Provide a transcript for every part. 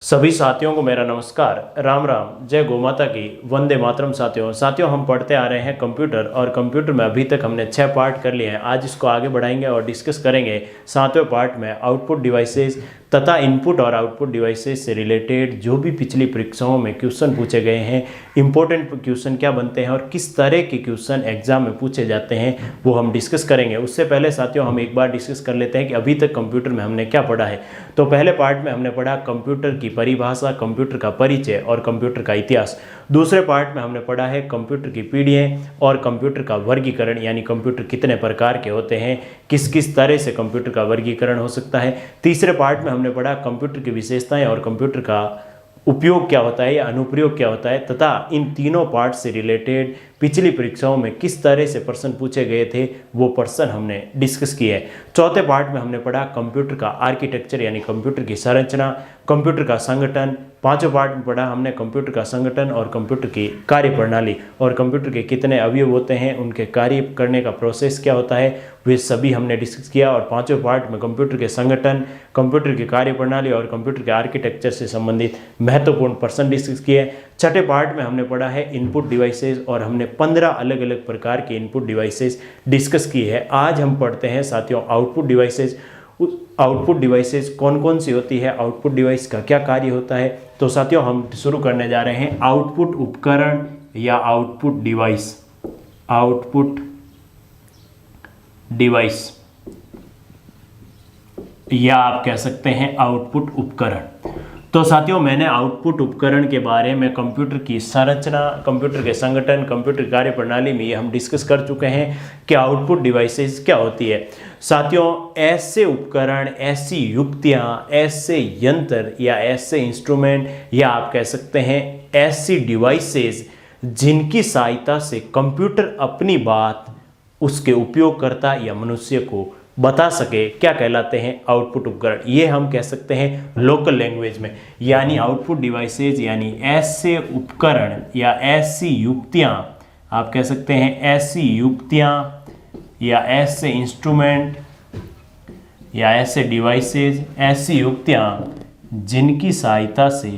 सभी साथियों को मेरा नमस्कार, राम राम, जय गौ माता की, वंदे मातरम। साथियों हम पढ़ते आ रहे हैं कंप्यूटर, और कंप्यूटर में अभी तक हमने 6 पार्ट कर लिए हैं। आज इसको आगे बढ़ाएंगे और डिस्कस करेंगे 7वें पार्ट में आउटपुट डिवाइसेस तथा इनपुट और आउटपुट डिवाइसेस से रिलेटेड जो भी पिछली परीक्षाओं में क्वेश्चन पूछे गए हैं, इंपॉर्टेंट क्वेश्चन क्या बनते हैं और किस तरह के क्वेश्चन एग्जाम में पूछे जाते हैं, वो हम डिस्कस करेंगे। उससे पहले साथियों हम एक बार डिस्कस कर लेते हैं कि अभी तक कंप्यूटर में हमने क्या पढ़ा है। तो पहले पार्ट में हमने पढ़ा कंप्यूटर की परिभाषा, कंप्यूटर का परिचय और कंप्यूटर का इतिहास। दूसरे पार्ट में हमने पढ़ा है कंप्यूटर की पीढ़ियाँ और कंप्यूटर का वर्गीकरण, यानी कंप्यूटर कितने प्रकार के होते हैं, किस किस तरह से कंप्यूटर का वर्गीकरण हो सकता है। तीसरे पार्ट में हमने पढ़ा कंप्यूटर की विशेषताएं और कंप्यूटर का उपयोग क्या होता है या अनुप्रयोग क्या होता है, तथा इन तीनों पार्ट से रिलेटेड पिछली परीक्षाओं में किस तरह से प्रश्न पूछे गए थे वो प्रश्न हमने डिस्कस किए हैं। चौथे पार्ट में हमने पढ़ा कंप्यूटर का आर्किटेक्चर यानी कंप्यूटर की संरचना, कंप्यूटर का संगठन। पांचों पार्ट में पढ़ा हमने कंप्यूटर का संगठन और कंप्यूटर की कार्य प्रणाली, और कंप्यूटर के कितने अवयव होते हैं, उनके कार्य करने का प्रोसेस क्या होता है, वे सभी हमने डिस्कस किया। और पांचों पार्ट में कंप्यूटर के संगठन, कंप्यूटर की कार्य प्रणाली और कंप्यूटर के आर्किटेक्चर से संबंधित महत्वपूर्ण प्रश्न डिस्कस किए। छठे पार्ट में हमने पढ़ा है इनपुट डिवाइसेस, और हमने 15 अलग अलग प्रकार के इनपुट डिवाइसेस डिस्कस किए हैं। आज हम पढ़ते हैं साथियों आउटपुट डिवाइसेस। आउटपुट डिवाइसेस कौन कौन सी होती है, आउटपुट डिवाइस का क्या कार्य होता है। तो साथियों हम शुरू करने जा रहे हैं आउटपुट उपकरण या आउटपुट डिवाइस। आउटपुट डिवाइस या आप कह सकते हैं आउटपुट उपकरण। तो साथियों मैंने आउटपुट उपकरण के बारे में कंप्यूटर की संरचना, कंप्यूटर के संगठन, कंप्यूटर कार्य प्रणाली में हम डिस्कस कर चुके हैं कि आउटपुट डिवाइसेस क्या होती है। साथियों ऐसे उपकरण, ऐसी युक्तियां, ऐसे यंत्र या ऐसे इंस्ट्रूमेंट या आप कह सकते हैं ऐसी डिवाइसेस जिनकी सहायता से कंप्यूटर अपनी बात उसके उपयोगकर्ता या मनुष्य को बता सके, क्या कहलाते हैं आउटपुट उपकरण। ये हम कह सकते हैं लोकल लैंग्वेज में, यानी आउटपुट डिवाइसेस यानी ऐसे उपकरण या ऐसी युक्तियां, आप कह सकते हैं ऐसी युक्तियां या ऐसे इंस्ट्रूमेंट या ऐसे डिवाइसेस, ऐसी युक्तियां जिनकी सहायता से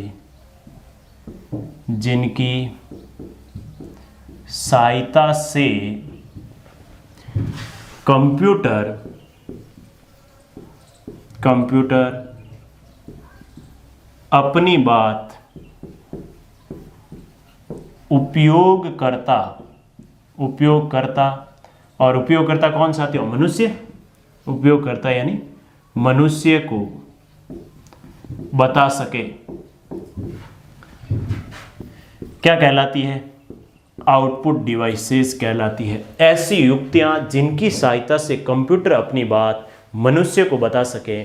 कंप्यूटर अपनी बात उपयोगकर्ता और उपयोगकर्ता कौन साथियों, मनुष्य, उपयोगकर्ता यानी मनुष्य को बता सके, क्या कहलाती है, आउटपुट डिवाइसेस कहलाती है। ऐसी युक्तियां जिनकी सहायता से कंप्यूटर अपनी बात मनुष्य को बता सके,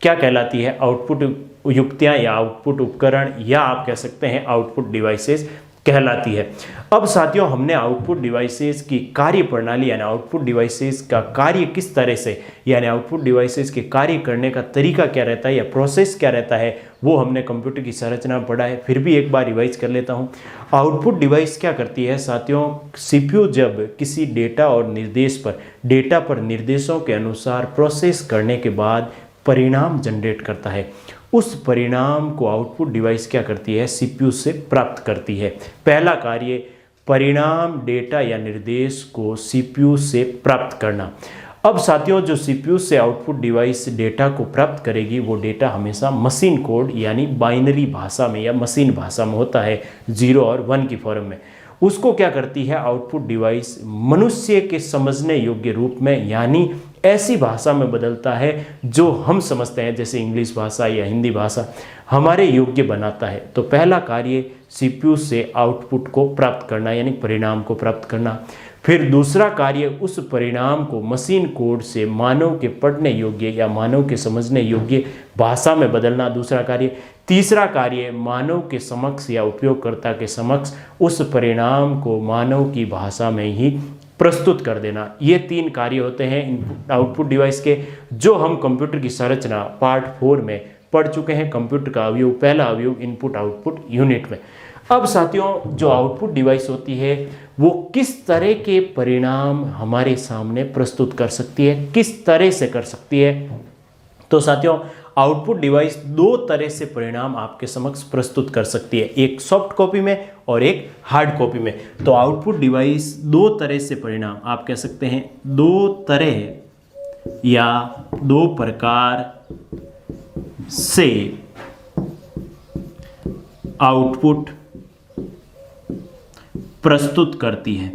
क्या कहलाती है, आउटपुट युक्तियां या आउटपुट उपकरण या आप कह सकते हैं आउटपुट डिवाइसेस कहलाती है। अब साथियों हमने आउटपुट डिवाइसेस की कार्य प्रणाली यानी आउटपुट डिवाइसेस का कार्य किस तरह से, यानी आउटपुट डिवाइसेस के कार्य करने का तरीका क्या रहता है या प्रोसेस क्या रहता है, वो हमने कंप्यूटर की संरचना में पढ़ा है। फिर भी एक बार रिवाइज कर लेता हूँ। आउटपुट डिवाइस क्या करती है साथियों, सीपीयू जब किसी डेटा पर निर्देशों के अनुसार प्रोसेस करने के बाद परिणाम जनरेट करता है, उस परिणाम को आउटपुट डिवाइस क्या करती है, सीपीयू से प्राप्त करती है। पहला कार्य परिणाम, डेटा या निर्देश को सीपीयू से प्राप्त करना। अब साथियों जो सीपीयू से आउटपुट डिवाइस डेटा को प्राप्त करेगी, वो डेटा हमेशा मशीन कोड यानी बाइनरी भाषा में या मशीन भाषा में होता है, 0 और 1 की फॉर्म में। उसको क्या करती है आउटपुट डिवाइस, मनुष्य के समझने योग्य रूप में यानी ऐसी भाषा में बदलता है जो हम समझते हैं, जैसे इंग्लिश भाषा या हिंदी भाषा हमारे योग्य बनाता है। तो पहला कार्य सीपीयू से आउटपुट को प्राप्त करना यानी परिणाम को प्राप्त करना। फिर दूसरा कार्य उस परिणाम को मशीन कोड से मानव के पढ़ने योग्य या मानव के समझने योग्य भाषा में बदलना, दूसरा कार्य। तीसरा कार्य मानव के समक्ष या उपयोगकर्ता के समक्ष उस परिणाम को मानव की भाषा में ही प्रस्तुत कर देना। ये 3 कार्य होते हैं इनपुट आउटपुट डिवाइस के, जो हम कंप्यूटर की संरचना पार्ट 4 में पढ़ चुके हैं। कंप्यूटर का अवयव, पहला अवयव इनपुट आउटपुट यूनिट में। अब साथियों जो आउटपुट डिवाइस होती है वो किस तरह के परिणाम हमारे सामने प्रस्तुत कर सकती है, किस तरह से कर सकती है। तो साथियों आउटपुट डिवाइस दो तरह से परिणाम आपके समक्ष प्रस्तुत कर सकती है, एक सॉफ्ट कॉपी में और एक हार्ड कॉपी में। तो आउटपुट डिवाइस दो तरह से परिणाम, आप कह सकते हैं दो तरह या दो प्रकार से आउटपुट प्रस्तुत करती है।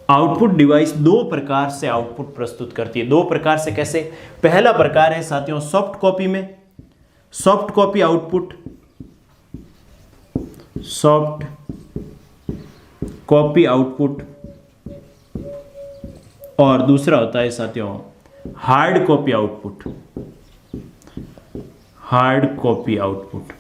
आउटपुट डिवाइस दो प्रकार से आउटपुट प्रस्तुत करती है। दो प्रकार से कैसे? पहला प्रकार है साथियों सॉफ्ट कॉपी में, soft copy output, soft copy output, और दूसरा होता है साथियों hard copy output, hard copy output.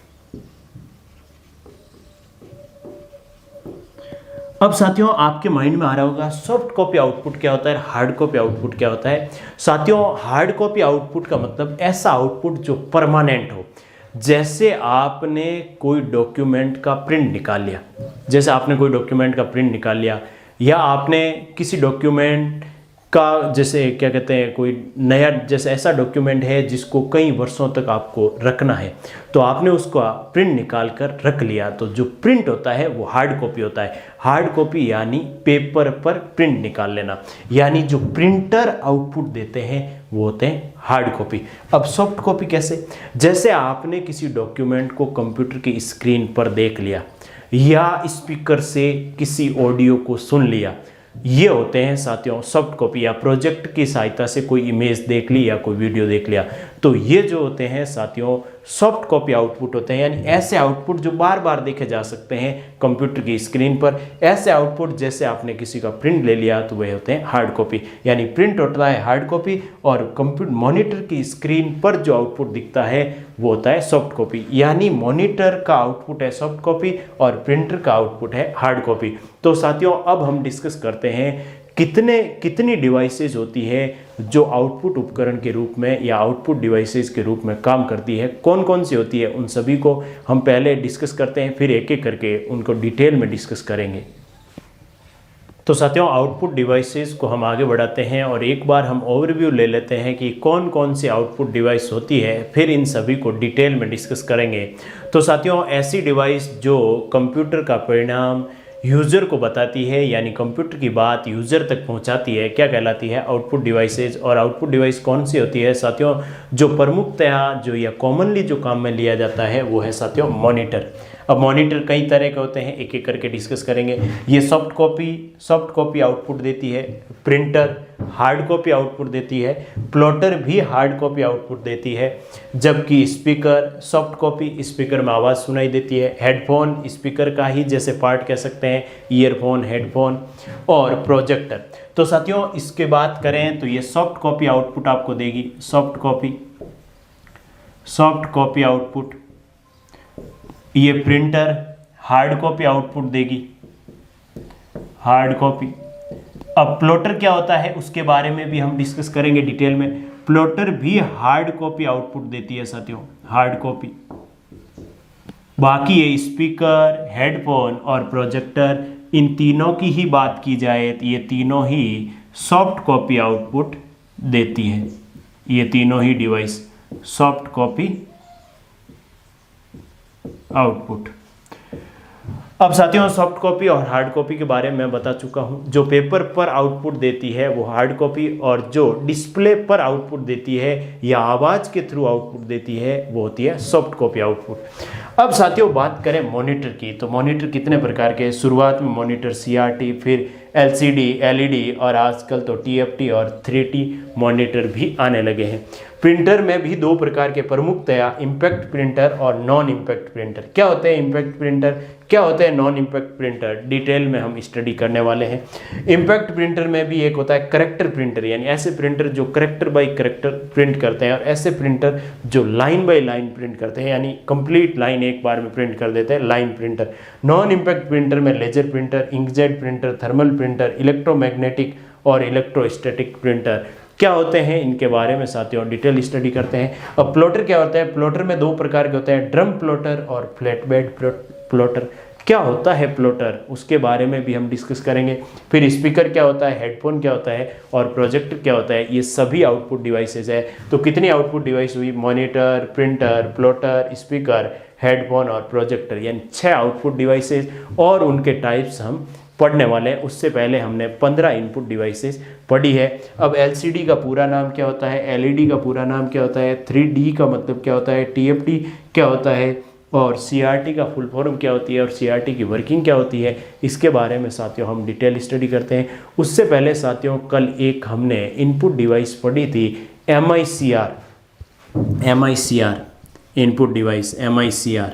अब साथियों आपके माइंड में आ रहा होगा सॉफ्ट कॉपी आउटपुट क्या होता है, हार्ड कॉपी आउटपुट क्या होता है। साथियों हार्ड कॉपी आउटपुट का मतलब ऐसा आउटपुट जो परमानेंट हो। जैसे आपने कोई डॉक्यूमेंट का प्रिंट निकाल लिया, जैसे आपने कोई डॉक्यूमेंट का प्रिंट निकाल लिया, या आपने किसी डॉक्यूमेंट का जैसे क्या कहते हैं कोई नया जैसे ऐसा डॉक्यूमेंट है जिसको कई वर्षों तक आपको रखना है, तो आपने उसका प्रिंट निकाल कर रख लिया, तो जो प्रिंट होता है वो हार्ड कॉपी होता है। हार्ड कॉपी यानी पेपर पर प्रिंट निकाल लेना, यानी जो प्रिंटर आउटपुट देते हैं वो होते हैं हार्ड कॉपी। अब सॉफ्ट कॉपी कैसे? जैसे आपने किसी डॉक्यूमेंट को कंप्यूटर की स्क्रीन पर देख लिया या स्पीकर से किसी ऑडियो को सुन लिया, ये होते हैं साथियों सॉफ्ट कॉपी। या प्रोजेक्ट की सहायता से कोई इमेज देख ली या कोई वीडियो देख लिया, तो ये जो होते हैं साथियों सॉफ्ट कॉपी आउटपुट होते हैं। यानी ऐसे आउटपुट जो बार बार देखे जा सकते हैं कंप्यूटर की स्क्रीन पर। ऐसे आउटपुट जैसे आपने किसी का प्रिंट ले लिया तो वह होते हैं हार्ड कॉपी। यानी प्रिंट होता है हार्ड कॉपी और कंप्यूटर मॉनिटर की स्क्रीन पर जो आउटपुट दिखता है वो होता है सॉफ्ट कॉपी। यानी मॉनिटर का आउटपुट है सॉफ्ट कॉपी और प्रिंटर का आउटपुट है हार्ड कॉपी। तो साथियों अब हम डिस्कस करते हैं कितनी डिवाइसेज होती है जो आउटपुट उपकरण के रूप में या आउटपुट डिवाइसेज के रूप में काम करती है, कौन कौन सी होती है, उन सभी को हम पहले डिस्कस करते हैं, फिर एक एक करके उनको डिटेल में डिस्कस करेंगे। तो साथियों आउटपुट डिवाइसेस को हम आगे बढ़ाते हैं और एक बार हम ओवरव्यू ले लेते हैं कि कौन कौन सी आउटपुट डिवाइस होती है, फिर इन सभी को डिटेल में डिस्कस करेंगे। तो साथियों ऐसी डिवाइस जो कंप्यूटर का परिणाम यूज़र को बताती है, यानी कंप्यूटर की बात यूज़र तक पहुंचाती है, क्या कहलाती है? Output devices. और आउटपुट डिवाइस कौन सी होती है साथियों? जो प्रमुखतया जो या कॉमनली जो काम में लिया जाता है वो है साथियों मॉनिटर। अब मॉनिटर कई तरह के होते हैं, एक एक करके डिस्कस करेंगे। ये सॉफ्ट कॉपी आउटपुट देती है, प्रिंटर हार्ड कॉपी आउटपुट देती है, प्लॉटर भी हार्ड कॉपी आउटपुट देती है, जबकि स्पीकर सॉफ्ट कॉपी, स्पीकर में आवाज़ सुनाई देती है, हेडफोन स्पीकर का ही जैसे पार्ट कह सकते हैं, ईयरफोन, हेडफोन, और प्रोजेक्टर। तो साथियों इसके बात करें तो ये सॉफ्ट कॉपी आउटपुट आपको देगी, सॉफ्ट कॉपी आउटपुट। ये प्रिंटर हार्ड कॉपी आउटपुट देगी, हार्ड कॉपी। अब प्लॉटर क्या होता है उसके बारे में भी हम डिस्कस करेंगे डिटेल में। प्लॉटर भी हार्ड कॉपी आउटपुट देती है साथियों, हार्ड कॉपी। बाकी ये स्पीकर, हेडफोन और प्रोजेक्टर, इन तीनों की ही बात की जाए तो ये तीनों ही सॉफ्ट कॉपी आउटपुट देती है। ये तीनों ही डिवाइस सॉफ्ट कॉपी आउटपुट। अब साथियों सॉफ्ट कॉपी और हार्ड कॉपी के बारे में मैं बता चुका हूं। जो पेपर पर आउटपुट देती है वो हार्ड कॉपी, और जो डिस्प्ले पर आउटपुट देती है या आवाज़ के थ्रू आउटपुट देती है वो होती है सॉफ्ट कॉपी आउटपुट। अब साथियों बात करें मॉनिटर की, तो मॉनिटर कितने प्रकार के हैं? शुरुआत में मॉनिटर CRT, फिर LCD, LED और आजकल तो TFT और 3T मॉनिटर भी आने लगे हैं। प्रिंटर में भी दो प्रकार के प्रमुखतया इम्पैक्ट प्रिंटर और नॉन इम्पैक्ट प्रिंटर। क्या होते हैं इम्पैक्ट प्रिंटर, क्या होते हैं नॉन इम्पैक्ट प्रिंटर, डिटेल में हम स्टडी करने वाले हैं। इम्पैक्ट प्रिंटर में भी एक होता है करेक्टर प्रिंटर, यानी ऐसे प्रिंटर जो करेक्टर बाय करेक्टर प्रिंट करते हैं, और ऐसे प्रिंटर जो लाइन बाय लाइन प्रिंट करते हैं, यानी कंप्लीट लाइन एक बार में प्रिंट कर देते हैं, line printer. Non impact printer में laser printer, inkjet printer, thermal printer, electromagnetic और इलेक्ट्रोस्टैटिक प्रिंटर क्या होते हैं, इनके बारे में साथियों डिटेल स्टडी करते हैं। अब प्लॉटर क्या होता है? प्लॉटर में दो प्रकार के होते हैं, ड्रम प्लॉटर और फ्लैट बेड प्लॉटर। क्या होता है प्लॉटर, उसके बारे में भी हम डिस्कस करेंगे। फिर स्पीकर क्या होता है, हेडफोन क्या होता है और प्रोजेक्टर क्या होता है, ये सभी आउटपुट डिवाइसेस है। तो कितनी आउटपुट डिवाइस हुई, monitor, printer, plotter, speaker, headphone और प्रोजेक्टर, यानी 6 आउटपुट डिवाइसेस और उनके टाइप्स हम पढ़ने वाले हैं। उससे पहले हमने 15 इनपुट डिवाइसेस पढ़ी है। अब एलसीडी का पूरा नाम क्या होता है, एलईडी का पूरा नाम क्या होता है, 3D का मतलब क्या होता है, टीएफटी क्या होता है और सीआरटी का फुल फॉर्म क्या होती है और सीआरटी की वर्किंग क्या होती है, इसके बारे में साथियों हम डिटेल स्टडी करते हैं। उससे पहले साथियों कल एक हमने इनपुट डिवाइस पढ़ी थी MICR, इनपुट डिवाइस MICR,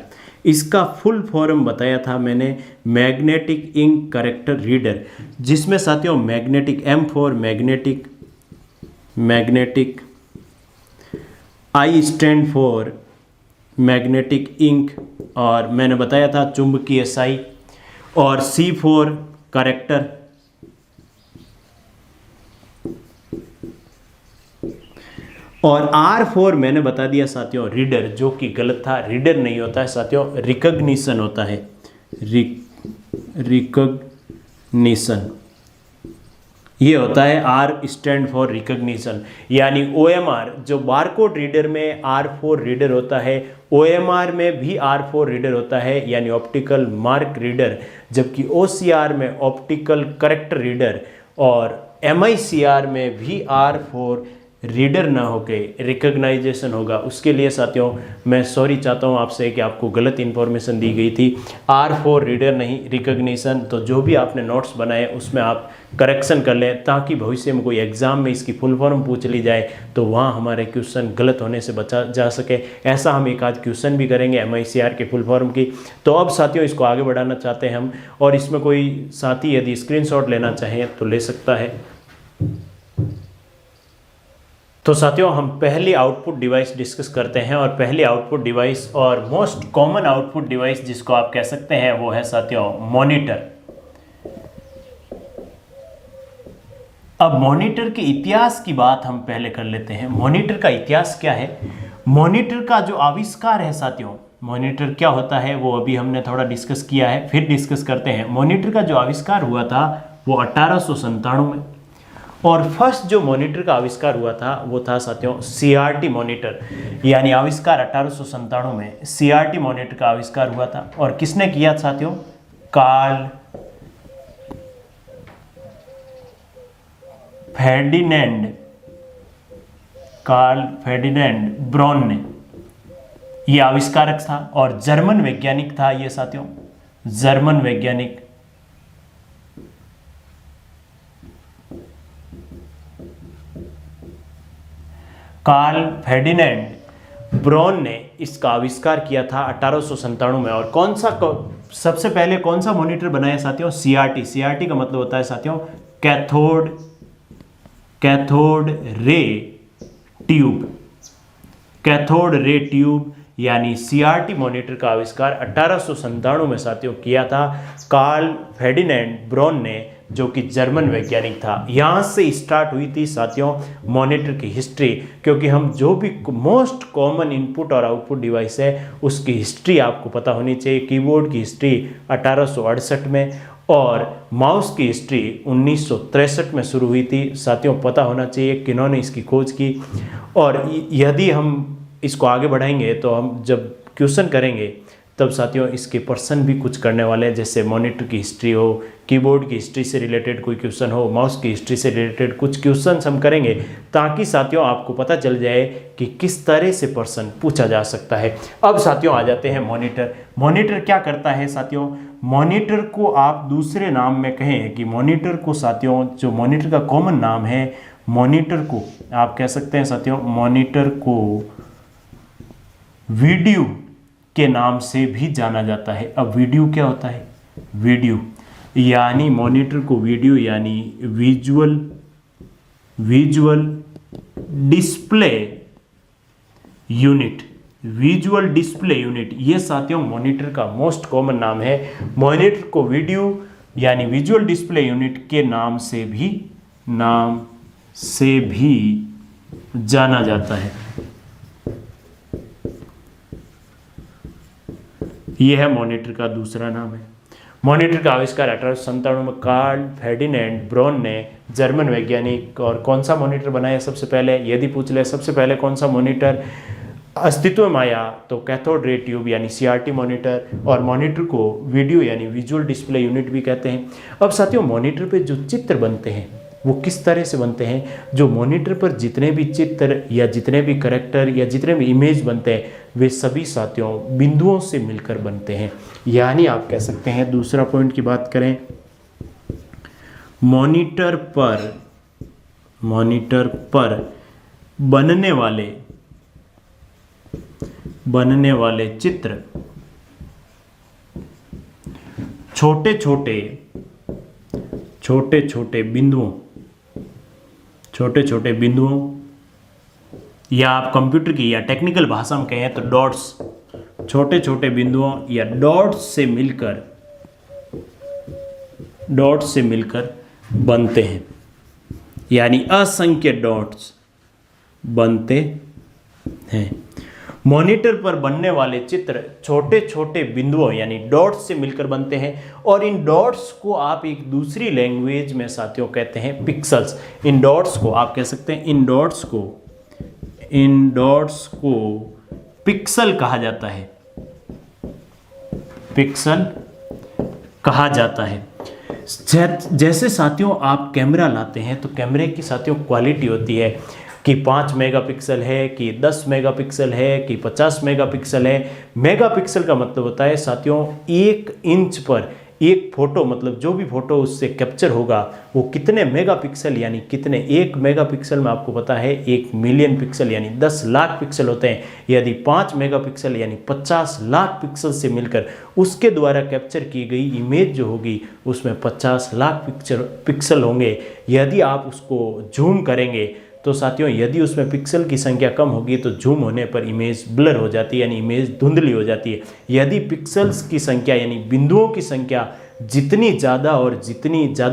इसका फुल फॉर्म बताया था मैंने, मैग्नेटिक इंक करेक्टर रीडर, जिसमें साथियों magnetic M for magnetic, I stand for magnetic ink और मैंने बताया था चुंबकीय SI, और C फॉर करेक्टर, और R फॉर मैंने बता दिया साथियों रीडर, जो कि गलत था, रीडर नहीं होता है साथियों, रिकॉग्निशन होता है, रिकॉग्निशन, ये होता है R स्टैंड फॉर रिकॉग्निशन। यानी OMR जो बारकोड रीडर में R4 रीडर होता है, OMR में भी R4 रीडर होता है यानी ऑप्टिकल मार्क रीडर, जबकि OCR में ऑप्टिकल करेक्टर रीडर और MICR में भी R4 रीडर ना होके रिकॉग्नाइजेशन होगा। उसके लिए साथियों मैं सॉरी चाहता हूँ आपसे कि आपको गलत इन्फॉर्मेशन दी गई थी, R4 रीडर नहीं रिकॉग्निशन। तो जो भी आपने नोट्स बनाए उसमें आप करेक्शन कर लें, ताकि भविष्य में कोई एग्जाम में इसकी फुल फॉर्म पूछ ली जाए तो वहाँ हमारे क्वेश्चन गलत होने से बचा जा सके। ऐसा हम एक आध क्वेश्चन भी करेंगे MICR के फुल फॉर्म की। तो अब साथियों इसको आगे बढ़ाना चाहते हैं हम, और इसमें कोई साथी यदि स्क्रीनशॉट लेना चाहें तो ले सकता है। तो साथियों हम पहली आउटपुट डिवाइस डिस्कस करते हैं, और पहली आउटपुट डिवाइस और मोस्ट कॉमन आउटपुट डिवाइस जिसको आप कह सकते हैं वो है साथियों मॉनिटर। अब मॉनिटर के इतिहास की बात हम पहले कर लेते हैं। मॉनिटर का इतिहास क्या है, मॉनिटर का जो आविष्कार है साथियों, मॉनिटर क्या होता है वो अभी हमने थोड़ा डिस्कस किया है, फिर डिस्कस करते हैं। मॉनिटर का जो आविष्कार हुआ था वो 1897 में, और फर्स्ट जो मॉनिटर का आविष्कार हुआ था वो था साथियों CRT मॉनिटर, यानी आविष्कार 1897 में CRT मॉनिटर का आविष्कार हुआ था। और किसने किया साथियों, कार्ल फेर्डिनेंड ब्रॉन ने, ये आविष्कारक था और जर्मन वैज्ञानिक था ये साथियों, जर्मन वैज्ञानिक। कार्ल फेर्डिनेंड ब्रॉन ने इसका आविष्कार किया था 1897 में। और कौन सा सबसे पहले कौन सा मॉनिटर बनाया साथियों, CRT। CRT का मतलब होता है साथियों cathode ray tube, cathode ray tube, यानी CRT मॉनिटर का आविष्कार 1897 में साथियों किया था कार्ल फेर्डिनेंड ब्रॉन ने, जो कि जर्मन वैज्ञानिक था। यहाँ से स्टार्ट हुई थी साथियों मॉनिटर की हिस्ट्री, क्योंकि हम जो भी मोस्ट कॉमन इनपुट और आउटपुट डिवाइस है उसकी हिस्ट्री आपको पता होनी चाहिए। कीबोर्ड की हिस्ट्री 1868 में और माउस की हिस्ट्री 1963 में शुरू हुई थी साथियों, पता होना चाहिए किन्होंने इसकी खोज की। और यदि हम इसको आगे बढ़ाएंगे तो हम जब क्वेश्चन करेंगे तब साथियों इसके पर्सन भी कुछ करने वाले हैं, जैसे मॉनिटर की हिस्ट्री हो, कीबोर्ड की हिस्ट्री से रिलेटेड कोई क्वेश्चन हो, माउस की हिस्ट्री से रिलेटेड कुछ क्वेश्चंस हम करेंगे, ताकि साथियों आपको पता चल जाए कि किस तरह से पर्सन पूछा जा सकता है। अब साथियों आ जाते हैं मॉनिटर। मॉनिटर क्या करता है साथियों, मॉनिटर को आप दूसरे नाम में कहें कि मॉनिटर को साथियों, जो मॉनिटर का कॉमन नाम है, मॉनिटर को आप कह सकते हैं साथियों, मॉनिटर को वीडियो के नाम से भी जाना जाता है। अब वीडियो क्या होता है, वीडियो यानी मॉनिटर को वीडियो यानी visual display unit, visual display unit, ये साथियों मॉनिटर का मोस्ट कॉमन नाम है। मॉनिटर को वीडियो यानी विजुअल डिस्प्ले यूनिट के नाम से भी जाना जाता है। यह है मॉनिटर का दूसरा नाम है। मॉनिटर का आविष्कार 1897 में कार्ल फर्डिनेंड ब्रोन ने, जर्मन वैज्ञानिक। और कौन सा मॉनिटर बनाया सबसे पहले, यदि पूछ ले सबसे पहले कौन सा मॉनिटर अस्तित्व में आया, तो कैथोड रे ट्यूब यानी CRT मॉनिटर। और मॉनिटर को वीडियो यानी विजुअल डिस्प्ले यूनिट भी कहते हैं। अब साथियों, मॉनिटर पे जो चित्र बनते हैं वो किस तरह से बनते हैं? जो मॉनिटर पर जितने भी चित्र या जितने भी करैक्टर या जितने भी इमेज बनते हैं वे सभी साथियों बिंदुओं से मिलकर बनते हैं। यानी आप कह सकते हैं, दूसरा पॉइंट की बात करें, मॉनिटर पर बनने वाले चित्र छोटे छोटे बिंदुओं या आप कंप्यूटर की या टेक्निकल भाषा में कहें तो डॉट्स, छोटे छोटे बिंदुओं या डॉट्स से मिलकर बनते हैं। यानी असंख्य डॉट्स बनते हैं। मॉनिटर पर बनने वाले चित्र छोटे छोटे बिंदुओं यानी डॉट्स से मिलकर बनते हैं और इन डॉट्स को आप एक दूसरी लैंग्वेज में साथियों कहते हैं पिक्सेल्स। इन डॉट्स को आप कह सकते हैं, इन डॉट्स को पिक्सल कहा जाता है, पिक्सल कहा जाता है। जैसे साथियों आप कैमरा लाते हैं तो कैमरे की साथियों क्वालिटी होती है कि 5 मेगापिक्सल है, कि 10 मेगापिक्सल है, कि 50 मेगापिक्सल है। मेगापिक्सल का मतलब होता है साथियों 1 इंच पर एक फोटो, मतलब जो भी फोटो उससे कैप्चर होगा वो कितने मेगापिक्सल यानी कितने, 1 मेगापिक्सल में आपको पता है 1 मिलियन पिक्सल यानी 10 लाख पिक्सल होते हैं। यदि 5 मेगापिक्सल यानी 50 लाख पिक्सल से मिलकर उसके द्वारा कैप्चर की गई इमेज जो होगी उसमें 50 लाख पिक्सल होंगे। यदि आप उसको जूम करेंगे तो साथियों यदि उसमें पिक्सल की संख्या कम होगी तो जूम होने पर इमेज ब्लर हो जाती है यानी इमेज धुंधली हो जाती है। यदि पिक्सल्स की संख्या यानी बिंदुओं की संख्या जितनी ज़्यादा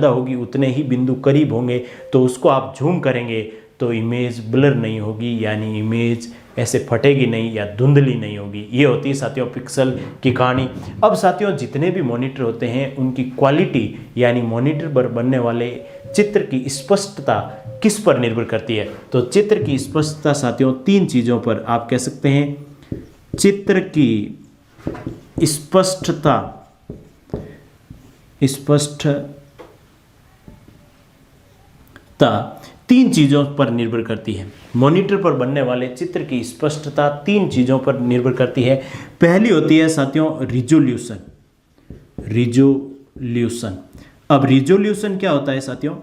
होगी उतने ही बिंदु करीब होंगे, तो उसको आप जूम करेंगे तो इमेज ब्लर नहीं होगी यानी इमेज ऐसे फटेगी नहीं या धुंधली नहीं होगी। ये होती है साथियों पिक्सल की कहानी। अब साथियों जितने भी मॉनिटर होते हैं उनकी क्वालिटी यानी मॉनिटर पर बनने वाले चित्र की स्पष्टता किस पर निर्भर करती है? तो चित्र की स्पष्टता साथियों 3 चीज़ों पर आप कह सकते हैं। चित्र की स्पष्टता 3 चीज़ों पर निर्भर करती है। मॉनिटर पर बनने वाले चित्र की स्पष्टता 3 चीज़ों पर निर्भर करती है। पहली होती है साथियों रिजोल्यूशन। अब रिजोल्यूशन क्या होता है साथियों?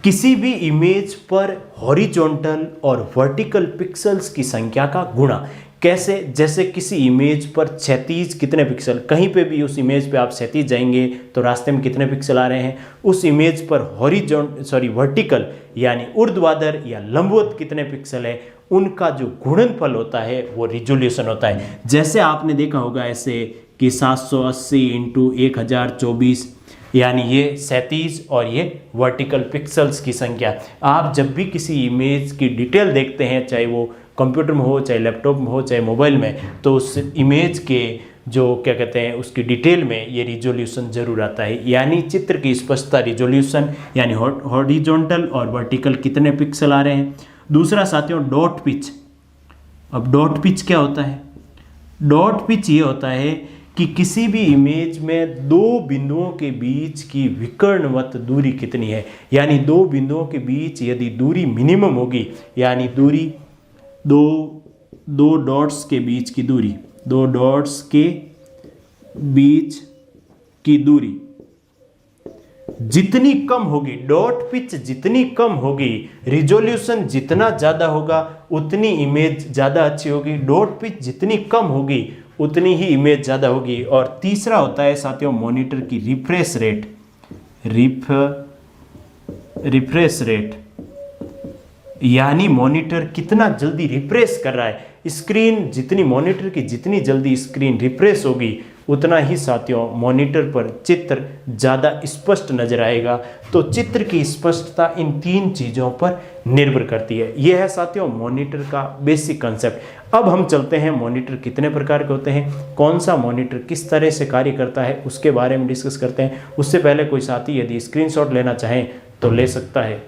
किसी भी इमेज पर हॉरिजॉन्टल और वर्टिकल पिक्सल्स की संख्या का गुणा। कैसे? जैसे किसी इमेज पर क्षैतिज कितने पिक्सल, कहीं पे भी उस इमेज पे आप क्षैतिज जाएंगे तो रास्ते में कितने पिक्सल आ रहे हैं, उस इमेज पर वर्टिकल यानी ऊर्ध्वाधर या लंबवत कितने पिक्सल है, उनका जो गुणनफल होता है वो रिजोल्यूशन होता है। जैसे आपने देखा होगा ऐसे कि 780 × 1024 यानी ये 37 और ये वर्टिकल पिक्सल्स की संख्या। आप जब भी किसी इमेज की डिटेल देखते हैं, चाहे वो कंप्यूटर में हो, चाहे लैपटॉप में हो, चाहे मोबाइल में, तो उस इमेज के जो क्या कहते हैं उसकी डिटेल में ये रिजोल्यूशन जरूर आता है। यानी चित्र की स्पष्टता रिजोल्यूशन यानी हॉरिजॉन्टल और वर्टिकल कितने पिक्सल आ रहे हैं। दूसरा साथियों डॉट पिच। अब डॉट पिच क्या होता है? डॉट पिच ये होता है कि किसी भी इमेज में 2 बिंदुओं के बीच की विकर्णवत दूरी कितनी है। यानी 2 बिंदुओं के बीच यदि दूरी मिनिमम होगी यानी दूरी दो डॉट्स के बीच की दूरी, 2 डॉट्स के बीच की दूरी जितनी कम होगी, डॉट पिच जितनी कम होगी, रिजोल्यूशन जितना ज़्यादा होगा उतनी इमेज ज़्यादा अच्छी होगी। डॉट पिच जितनी कम होगी उतनी ही इमेज ज़्यादा होगी। और तीसरा होता है साथियों मॉनिटर की रिफ्रेश रेट यानी मॉनिटर कितना जल्दी रिफ्रेश कर रहा है। स्क्रीन जितनी मॉनिटर की जितनी जल्दी स्क्रीन रिफ्रेश होगी उतना ही साथियों मॉनिटर पर चित्र ज़्यादा स्पष्ट नजर आएगा। तो चित्र की स्पष्टता इन 3 चीज़ों पर निर्भर करती है। यह है साथियों मॉनिटर का बेसिक कंसेप्ट। अब हम चलते हैं मॉनिटर कितने प्रकार के होते हैं, कौन सा मॉनिटर किस तरह से कार्य करता है, उसके बारे में डिस्कस करते हैं। उससे पहले कोई साथी यदि स्क्रीनशॉट लेना चाहें तो ले सकता है।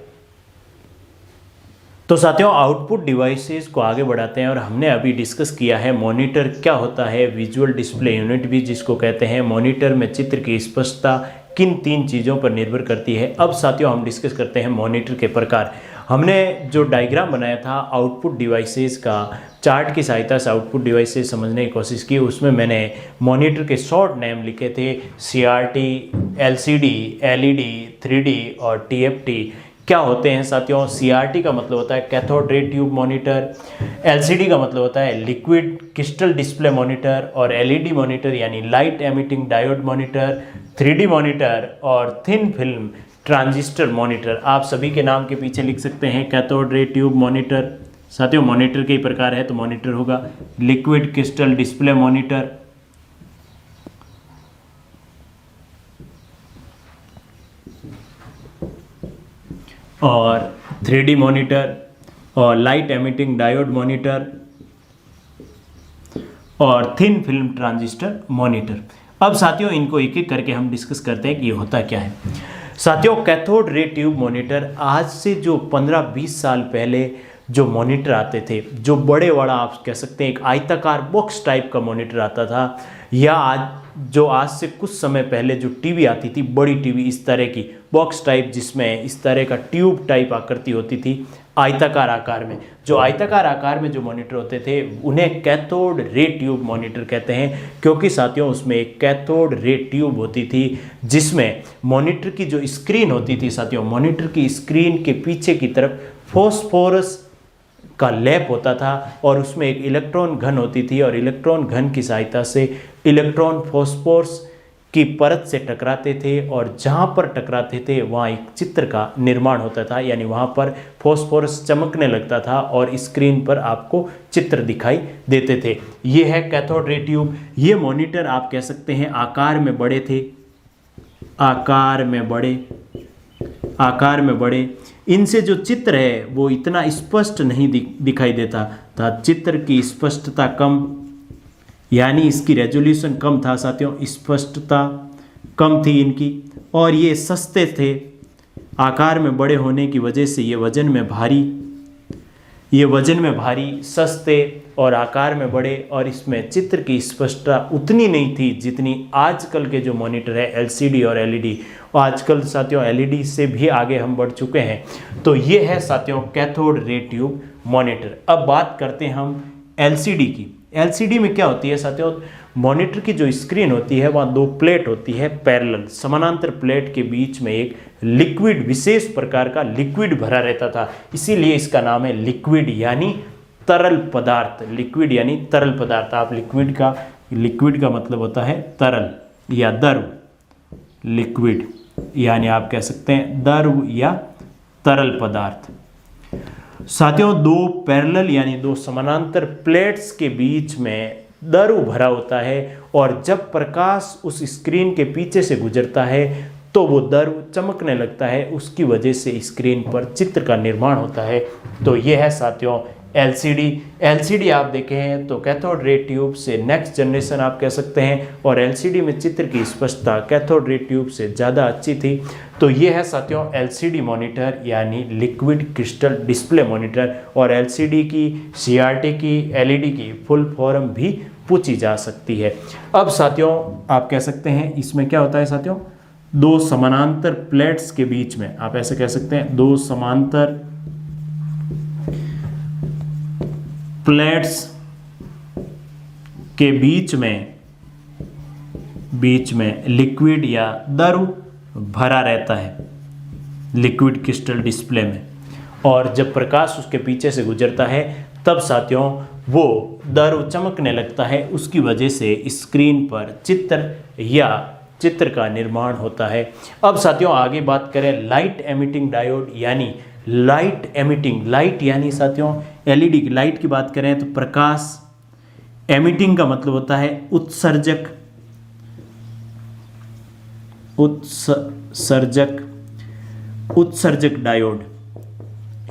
तो साथियों आउटपुट डिवाइसेस को आगे बढ़ाते हैं और हमने अभी डिस्कस किया है मॉनिटर क्या होता है, विजुअल डिस्प्ले यूनिट भी जिसको कहते हैं। मॉनिटर में चित्र की स्पष्टता किन 3 चीज़ों पर निर्भर करती है। अब साथियों हम डिस्कस करते हैं मॉनिटर के प्रकार। हमने जो डायग्राम बनाया था आउटपुट डिवाइसेस का, चार्ट की सहायता से आउटपुट डिवाइसेस समझने की कोशिश की। उसमें मैंने मॉनिटर के शॉर्ट नेम लिखे थे, CRT, LCD, LED, 3D और TFT। क्या होते हैं साथियों, CRT का मतलब होता है cathode ray tube monitor, LCD का मतलब होता है लिक्विड क्रिस्टल डिस्प्ले मॉनिटर, और LED मॉनिटर यानी light emitting diode monitor, 3D monitor और थिन फिल्म ट्रांजिस्टर मॉनिटर। आप सभी के नाम के पीछे लिख सकते हैं कैथोड रे ट्यूब मॉनिटर। साथियों मॉनिटर के ही प्रकार है तो मॉनिटर होगा लिक्विड क्रिस्टल डिस्प्ले मॉनिटर, और 3D मॉनिटर, और लाइट एमिटिंग डायोड मॉनिटर, और थिन फिल्म ट्रांजिस्टर मॉनिटर। अब साथियों इनको एक एक करके हम डिस्कस करते हैं कि ये होता क्या है। साथियों कैथोड रे ट्यूब मॉनिटर आज से जो 15-20 साल पहले जो मॉनिटर आते थे, जो बड़े वाला आप कह सकते हैं एक आयताकार बॉक्स टाइप का मॉनिटर आता था, या आज से कुछ समय पहले जो टीवी आती थी, बड़ी टीवी इस तरह की बॉक्स टाइप जिसमें इस तरह का ट्यूब टाइप आकृति होती थी आयताकार आकार में। जो आयताकार आकार में जो मॉनिटर होते थे उन्हें कैथोड रे ट्यूब मॉनिटर कहते हैं, क्योंकि साथियों उसमें एक कैथोड रे ट्यूब होती थी जिसमें मॉनिटर की जो स्क्रीन होती थी साथियों, मॉनिटर की स्क्रीन के पीछे की तरफ फॉस्फोरस का लैप होता था और उसमें एक इलेक्ट्रॉन घन होती थी, और इलेक्ट्रॉन घन की सहायता से इलेक्ट्रॉन फॉस्फोरस की परत से टकराते थे, और जहाँ पर टकराते थे वहाँ एक चित्र का निर्माण होता था, यानी वहाँ पर फॉस्फोरस चमकने लगता था और स्क्रीन पर आपको चित्र दिखाई देते थे। ये है कैथोड रे ट्यूब। ये मॉनिटर आप कह सकते हैं आकार में बड़े थे, आकार में बड़े। इनसे जो चित्र है वो इतना स्पष्ट नहीं दिखाई देता था, चित्र की स्पष्टता कम, यानी इसकी रेजोल्यूशन कम था साथियों, स्पष्टता कम थी इनकी, और ये सस्ते थे। आकार में बड़े होने की वजह से ये वजन में भारी, सस्ते और आकार में बड़े, और इसमें चित्र की स्पष्टता उतनी नहीं थी जितनी आजकल के जो मॉनिटर है LCD और LED। आजकल साथियों LED से भी आगे हम बढ़ चुके हैं। तो ये है साथियों कैथोड रे ट्यूब मॉनिटर। अब बात करते हैं हम LCD की। LCD में क्या होती है साथियों, मॉनिटर की जो स्क्रीन होती है वहाँ 2 प्लेट होती है पैरेलल, समानांतर प्लेट के बीच में एक लिक्विड, विशेष प्रकार का लिक्विड भरा रहता था, इसीलिए इसका नाम है लिक्विड यानी तरल पदार्थ। लिक्विड यानी तरल पदार्थ। आप लिक्विड का मतलब होता है तरल या द्रव, लिक्विड यानी आप कह सकते हैं द्रव या तरल पदार्थ। साथियों 2 पैरेलल यानी 2 समानांतर प्लेट्स के बीच में द्रव भरा होता है, और जब प्रकाश उस स्क्रीन के पीछे से गुजरता है तो वो द्रव चमकने लगता है, उसकी वजह से स्क्रीन पर चित्र का निर्माण होता है। तो ये है साथियों LCD आप देखें तो कैथोड रे ट्यूब से नेक्स्ट जनरेशन आप कह सकते हैं, और LCD में चित्र की स्पष्टता कैथोड रे ट्यूब से ज़्यादा अच्छी थी। तो ये है साथियों LCD मॉनिटर यानी लिक्विड क्रिस्टल डिस्प्ले मॉनिटर, और LCD की, CRT की, LED की फुल फॉर्म भी पूछी जा सकती है। अब साथियों आप कह सकते हैं इसमें क्या होता है साथियों, 2 समानांतर प्लेट्स के बीच में आप ऐसे कह सकते हैं 2 समांतर प्लेट्स के बीच में लिक्विड या द्रव भरा रहता है लिक्विड क्रिस्टल डिस्प्ले में, और जब प्रकाश उसके पीछे से गुजरता है तब साथियों वो द्रव चमकने लगता है, उसकी वजह से स्क्रीन पर चित्र का निर्माण होता है। अब साथियों आगे बात करें लाइट एमिटिंग डायोड यानी लाइट यानी साथियों LED की लाइट की बात करें तो प्रकाश, एमिटिंग का मतलब होता है उत्सर्जक, उत्सर्जक डायोड,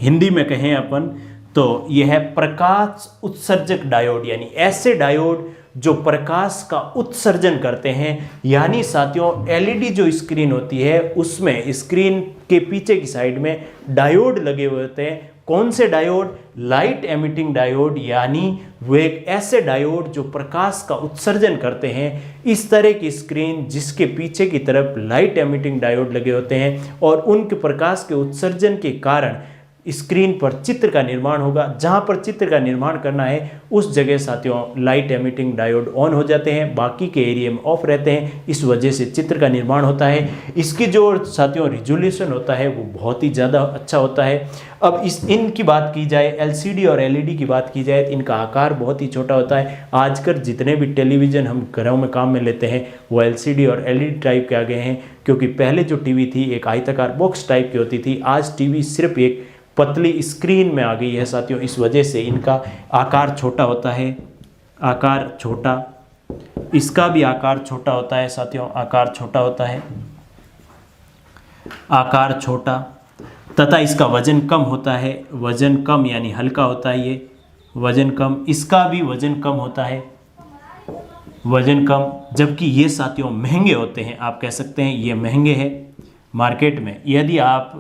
हिंदी में कहें अपन तो यह है प्रकाश उत्सर्जक डायोड, यानी ऐसे डायोड जो प्रकाश का उत्सर्जन करते हैं। यानी साथियों एलईडी जो स्क्रीन होती है उसमें स्क्रीन के पीछे की साइड में डायोड लगे हुए होते हैं। कौन से डायोड? लाइट एमिटिंग डायोड, यानी वो एक ऐसे डायोड जो प्रकाश का उत्सर्जन करते हैं। इस तरह की स्क्रीन जिसके पीछे की तरफ लाइट एमिटिंग डायोड लगे होते हैं और उनके प्रकाश के उत्सर्जन के कारण स्क्रीन पर चित्र का निर्माण होगा। जहां पर चित्र का निर्माण करना है उस जगह साथियों लाइट एमिटिंग डायोड ऑन हो जाते हैं, बाकी के एरिया में ऑफ रहते हैं। इस वजह से चित्र का निर्माण होता है। इसकी जो साथियों रिजोल्यूशन होता है वो बहुत ही ज़्यादा अच्छा होता है। अब इनकी बात की जाए, एलसीडी और एलईडी की बात की जाए तो इनका आकार बहुत ही छोटा होता है। आजकल जितने भी टेलीविज़न हम घरों में काम में लेते हैं वो एलसीडी और एलईडी टाइप के आ गए हैं, क्योंकि पहले जो टीवी थी एक आयताकार बॉक्स टाइप की होती थी। आज टीवी सिर्फ एक पतली स्क्रीन में आ गई है साथियों। इस वजह से इनका आकार छोटा होता है, आकार छोटा, इसका भी आकार छोटा होता है साथियों, आकार छोटा होता है, आकार छोटा, तथा इसका वजन कम होता है, वजन कम यानी हल्का होता है, ये वजन कम, इसका भी वजन कम होता है, वजन कम। जबकि ये साथियों महंगे होते हैं, आप कह सकते हैं ये महंगे हैं मार्केट में। यदि आप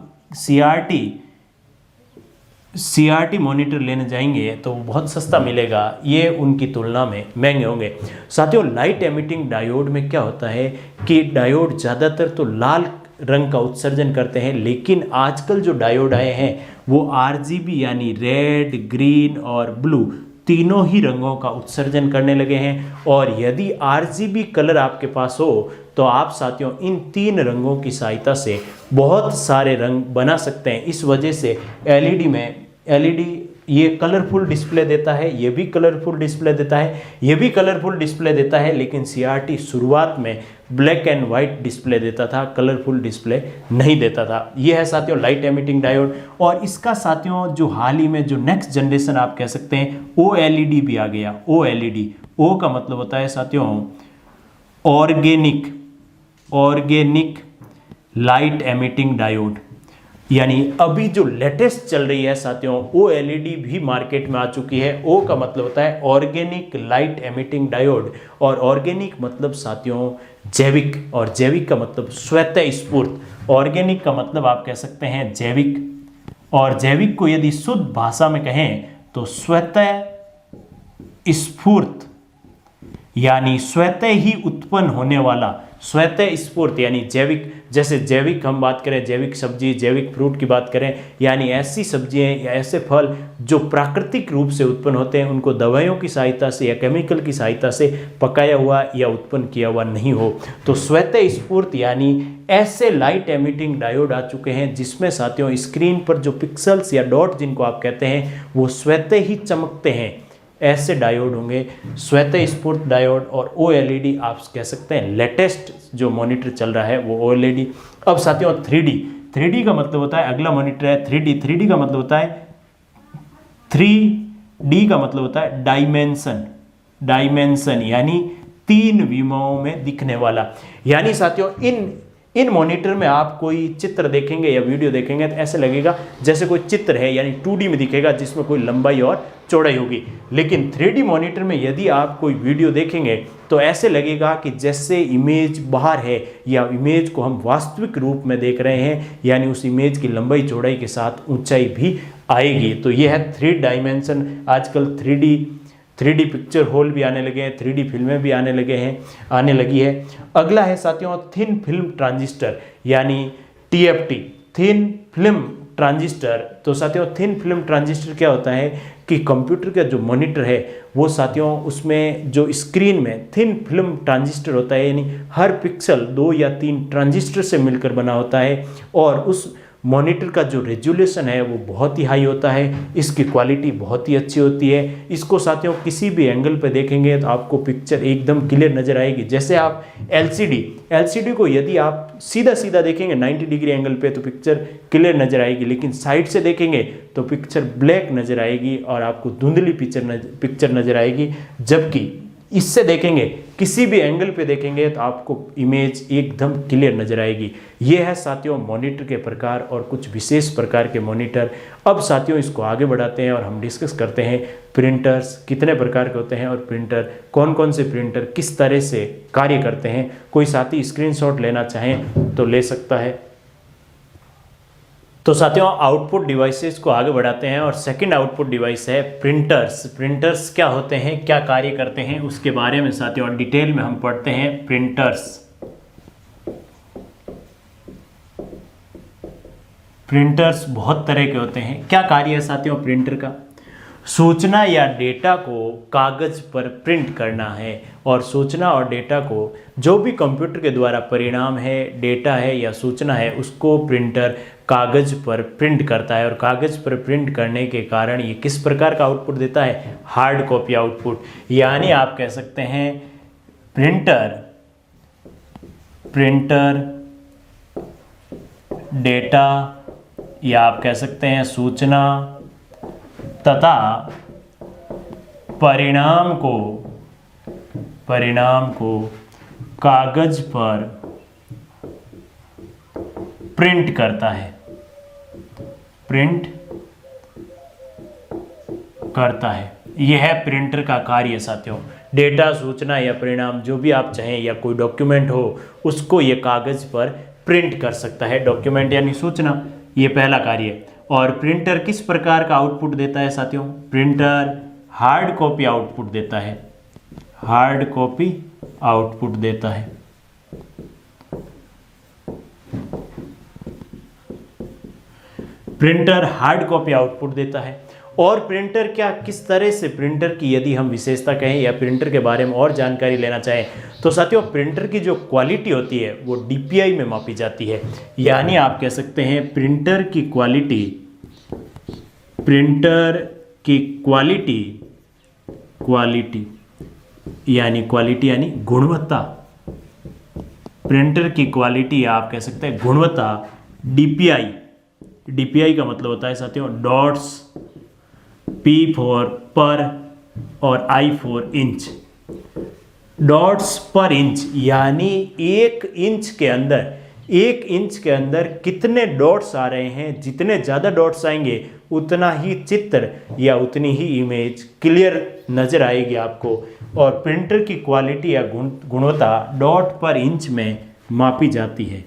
सीआरटी मॉनिटर लेने जाएंगे तो बहुत सस्ता मिलेगा, ये उनकी तुलना में महंगे होंगे। साथियों लाइट एमिटिंग डायोड में क्या होता है कि डायोड ज़्यादातर तो लाल रंग का उत्सर्जन करते हैं, लेकिन आजकल जो डायोड आए हैं वो आरजीबी यानी रेड, ग्रीन और ब्लू तीनों ही रंगों का उत्सर्जन करने लगे हैं। और यदि आरजीबी कलर आपके पास हो तो आप साथियों इन तीन रंगों की सहायता से बहुत सारे रंग बना सकते हैं। इस वजह से एलईडी ये कलरफुल डिस्प्ले देता है, ये भी कलरफुल डिस्प्ले देता है, ये भी कलरफुल डिस्प्ले देता है, लेकिन सीआरटी शुरुआत में ब्लैक एंड वाइट डिस्प्ले देता था, कलरफुल डिस्प्ले नहीं देता था। ये है साथियों लाइट एमिटिंग डायोड। और इसका साथियों जो हाल ही में जो नेक्स्ट जनरेशन आप कह सकते हैं ओएलईडी भी आ गया। ओएलईडी, ओ का मतलब होता है साथियों ऑर्गेनिक लाइट एमिटिंग डायोड, यानी अभी जो लेटेस्ट चल रही है साथियों ओएलईडी भी मार्केट में आ चुकी है। ओ का मतलब होता है ऑर्गेनिक लाइट एमिटिंग डायोड, और ऑर्गेनिक मतलब साथियों जैविक, और जैविक का मतलब स्वतः स्फूर्त। ऑर्गेनिक का मतलब आप कह सकते हैं जैविक, और जैविक को यदि शुद्ध भाषा में कहें तो स्वतः स्फूर्त, यानी स्वतः ही उत्पन्न होने वाला, स्वतः स्फूर्त यानी जैविक। जैसे जैविक हम बात करें, जैविक सब्जी, जैविक फ्रूट की बात करें, यानी ऐसी सब्जियां या ऐसे फल जो प्राकृतिक रूप से उत्पन्न होते हैं, उनको दवाइयों की सहायता से या केमिकल की सहायता से पकाया हुआ या उत्पन्न किया हुआ नहीं हो। तो स्वतः स्फूर्त यानी ऐसे लाइट एमिटिंग डायोड आ चुके हैं जिसमें साथियों स्क्रीन पर जो पिक्सल्स या डॉट जिनको आप कहते हैं वो स्वतः ही चमकते हैं, ऐसे डायोड होंगे स्वतः स्फूर्त डायोड। और ओएलईडी आप कह सकते हैं लेटेस्ट जो मॉनिटर चल रहा है वो ओएलईडी। अब साथियों 3D का मतलब होता है, अगला मॉनिटर है 3D का मतलब होता है 3D का मतलब होता है डायमेंशन, यानी 3 विमाओं में दिखने वाला। यानी साथियों इन मॉनिटर में आप कोई चित्र देखेंगे या वीडियो देखेंगे तो ऐसे लगेगा जैसे कोई चित्र है, यानी 2D में दिखेगा जिसमें कोई लंबाई और चौड़ाई होगी। लेकिन 3D मॉनिटर में यदि आप कोई वीडियो देखेंगे तो ऐसे लगेगा कि जैसे इमेज बाहर है या इमेज को हम वास्तविक रूप में देख रहे हैं, यानी उस इमेज की लंबाई चौड़ाई के साथ ऊंचाई भी आएगी। तो यह है 3 डायमेंशन। आजकल 3D पिक्चर हॉल भी आने लगे हैं, 3D फिल्में भी आने लगी है। अगला है साथियों थिन फिल्म ट्रांजिस्टर, यानी TFT, थिन फिल्म ट्रांजिस्टर। तो साथियों थिन फिल्म ट्रांजिस्टर क्या होता है कि कंप्यूटर का जो मॉनिटर है वो साथियों उसमें जो स्क्रीन में थिन फिल्म ट्रांजिस्टर होता है, यानी हर पिक्सल 2 या 3 ट्रांजिस्टर से मिलकर बना होता है, और उस मॉनिटर का जो रेजोल्यूशन है वो बहुत ही हाई होता है, इसकी क्वालिटी बहुत ही अच्छी होती है। इसको साथियों किसी भी एंगल पे देखेंगे तो आपको पिक्चर एकदम क्लियर नज़र आएगी। जैसे आप LCD को यदि आप सीधा देखेंगे 90 डिग्री एंगल पे तो पिक्चर क्लियर नज़र आएगी, लेकिन साइड से देखेंगे तो पिक्चर ब्लैक नज़र आएगी और आपको धुंधली पिक्चर नज़र आएगी। जबकि इससे देखेंगे किसी भी एंगल पे देखेंगे तो आपको इमेज एकदम क्लियर नजर आएगी। ये है साथियों मॉनिटर के प्रकार और कुछ विशेष प्रकार के मॉनिटर। अब साथियों इसको आगे बढ़ाते हैं और हम डिस्कस करते हैं प्रिंटर्स कितने प्रकार के होते हैं और प्रिंटर कौन कौन से प्रिंटर किस तरह से कार्य करते हैं। कोई साथी स्क्रीनशॉट लेना चाहें तो ले सकता है। तो साथियों आउटपुट डिवाइसेस को आगे बढ़ाते हैं और सेकंड आउटपुट डिवाइस है प्रिंटर्स। प्रिंटर्स क्या होते हैं, क्या कार्य करते हैं, उसके बारे में साथियों डिटेल में हम पढ़ते हैं। प्रिंटर्स बहुत तरह के होते हैं। क्या कार्य है साथियों प्रिंटर का? सूचना या डेटा को कागज पर प्रिंट करना है। और सूचना और डेटा को जो भी कंप्यूटर के द्वारा परिणाम है, डेटा है या सूचना है, उसको प्रिंटर कागज पर प्रिंट करता है। और कागज पर प्रिंट करने के कारण ये किस प्रकार का आउटपुट देता है? Hard copy output. यानी आप कह सकते हैं प्रिंटर डेटा या आप कह सकते हैं सूचना तथा परिणाम को कागज पर प्रिंट करता है। यह है प्रिंटर का कार्य साथियों। डेटा, सूचना या परिणाम जो भी आप चाहें या कोई डॉक्यूमेंट हो उसको ये कागज पर प्रिंट कर सकता है। डॉक्यूमेंट यानी सूचना, ये पहला कार्य। और प्रिंटर किस प्रकार का आउटपुट देता है साथियों? प्रिंटर हार्ड कॉपी आउटपुट देता है। प्रिंटर हार्ड कॉपी आउटपुट देता है। और प्रिंटर क्या किस तरह से प्रिंटर की यदि हम विशेषता कहें या प्रिंटर के बारे में और जानकारी लेना चाहें तो साथियों प्रिंटर की जो क्वालिटी होती है वो DPI में मापी जाती है। यानी आप कह सकते हैं प्रिंटर की क्वालिटी यानी गुणवत्ता। प्रिंटर की क्वालिटी आप कह सकते हैं गुणवत्ता DPI का मतलब होता है साथियों डॉट्स, P फॉर पर और I फॉर इंच। डॉट्स पर इंच यानी एक इंच के अंदर कितने डॉट्स आ रहे हैं। जितने ज़्यादा डॉट्स आएंगे उतना ही चित्र या उतनी ही इमेज क्लियर नज़र आएगी आपको। और प्रिंटर की क्वालिटी या गुणवत्ता डॉट पर इंच में मापी जाती है।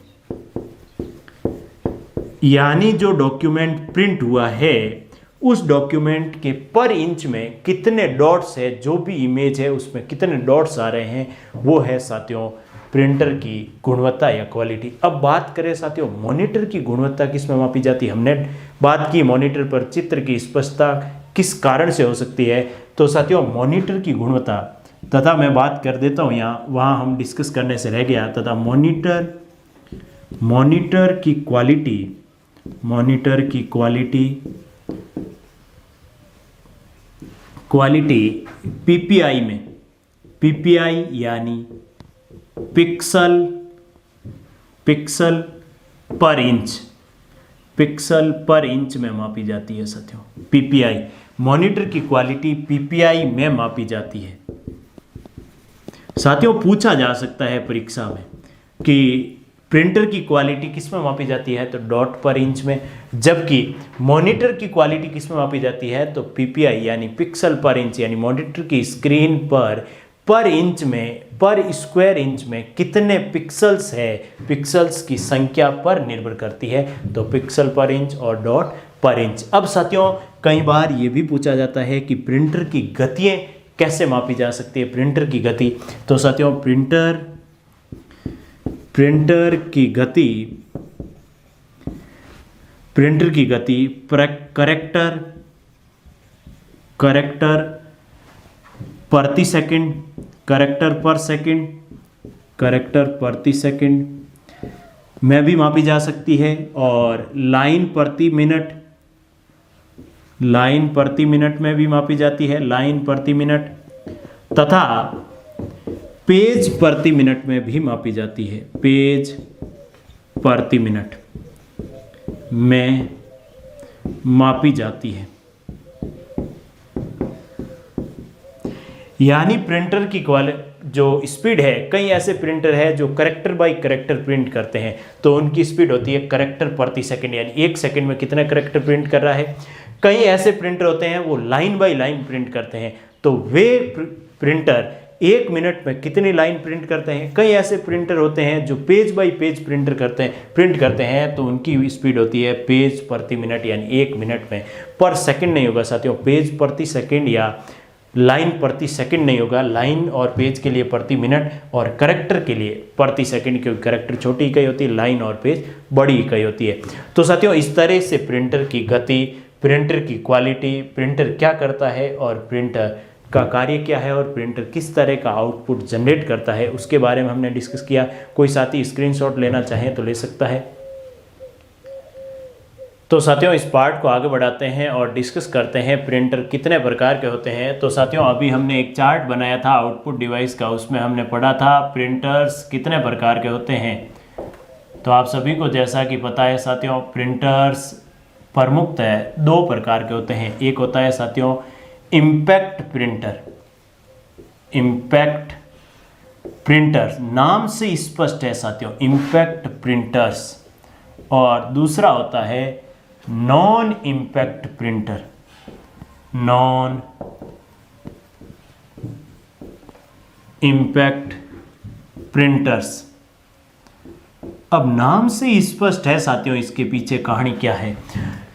यानी जो डॉक्यूमेंट प्रिंट हुआ है उस डॉक्यूमेंट के पर इंच में कितने डॉट्स है, जो भी इमेज है उसमें कितने डॉट्स आ रहे हैं, वो है साथियों प्रिंटर की गुणवत्ता या क्वालिटी। अब बात करें साथियों मॉनिटर की गुणवत्ता किस में मापी जाती है। हमने बात की मॉनिटर पर चित्र की स्पष्टता किस कारण से हो सकती है। तो साथियों मॉनिटर की गुणवत्ता तथा मैं बात कर देता हूँ यहाँ, वहाँ हम डिस्कस करने से रह गया। तथा मॉनिटर की क्वालिटी PPI यानी पिक्सल पर इंच में मापी जाती है साथियों। PPI मॉनिटर की क्वालिटी PPI में मापी जाती है। साथियों पूछा जा सकता है परीक्षा में कि प्रिंटर की क्वालिटी किस में मापी जाती है, तो डॉट पर इंच में, जबकि मॉनिटर की क्वालिटी किस में मापी जाती है तो PPI यानी पिक्सल पर इंच, यानी मॉनिटर की स्क्रीन पर इंच में, पर स्क्वायर इंच में कितने पिक्सल्स है, पिक्सल्स की संख्या पर निर्भर करती है। तो पिक्सल पर इंच और डॉट पर इंच। अब साथियों कई बार ये भी पूछा जाता है कि प्रिंटर की गतियाँ कैसे मापी जा सकती है, प्रिंटर की गति। तो साथियों प्रिंटर की गति करेक्टर प्रति सेकंड, करेक्टर प्रति सेकंड में भी मापी जा सकती है। और लाइन प्रति मिनट में भी मापी जाती है, लाइन प्रति मिनट, तथा पेज प्रति मिनट में भी मापी जाती है, पेज प्रति मिनट में मापी जाती है। यानी प्रिंटर की जो स्पीड है, कई ऐसे प्रिंटर है जो करेक्टर बाय करेक्टर प्रिंट करते हैं, तो उनकी स्पीड होती है करेक्टर प्रति सेकंड, यानी 1 सेकंड में कितना करेक्टर प्रिंट कर रहा है। कई ऐसे प्रिंटर होते हैं वो लाइन बाय लाइन प्रिंट करते हैं, तो वे प्रिंटर 1 मिनट में कितनी लाइन प्रिंट करते हैं। कई ऐसे प्रिंटर होते हैं जो पेज बाय पेज प्रिंट करते हैं, तो उनकी स्पीड होती है पेज प्रति मिनट, यानी 1 मिनट में, पर सेकंड नहीं होगा साथियों, पेज प्रति सेकंड या लाइन प्रति सेकंड नहीं होगा, लाइन और पेज के लिए प्रति मिनट और करेक्टर के लिए प्रति सेकंड, क्योंकि करेक्टर छोटी इकाई होती है, लाइन और पेज बड़ी इकाई होती है। तो साथियों इस तरह से प्रिंटर की गति, प्रिंटर की क्वालिटी, प्रिंटर क्या करता है और प्रिंटर का कार्य क्या है और प्रिंटर किस तरह का आउटपुट जनरेट करता है, उसके बारे में हमने डिस्कस किया। कोई साथी स्क्रीनशॉट लेना चाहे तो ले सकता है। तो साथियों इस पार्ट को आगे बढ़ाते हैं और डिस्कस करते हैं प्रिंटर कितने प्रकार के होते हैं। तो साथियों अभी हमने एक चार्ट बनाया था आउटपुट डिवाइस का, उसमें हमने पढ़ा था प्रिंटर्स कितने प्रकार के होते हैं। तो आप सभी को जैसा कि पता है साथियों, प्रिंटर्स प्रमुखतः 2 प्रकार के होते हैं। एक होता है साथियों इम्पैक्ट प्रिंटर, इम्पैक्ट प्रिंटर्स नाम से स्पष्ट है साथियों, इम्पैक्ट प्रिंटर्स। और दूसरा होता है non impact printer, non impact printers. अब नाम से स्पष्ट है साथियों, इसके पीछे कहानी क्या है।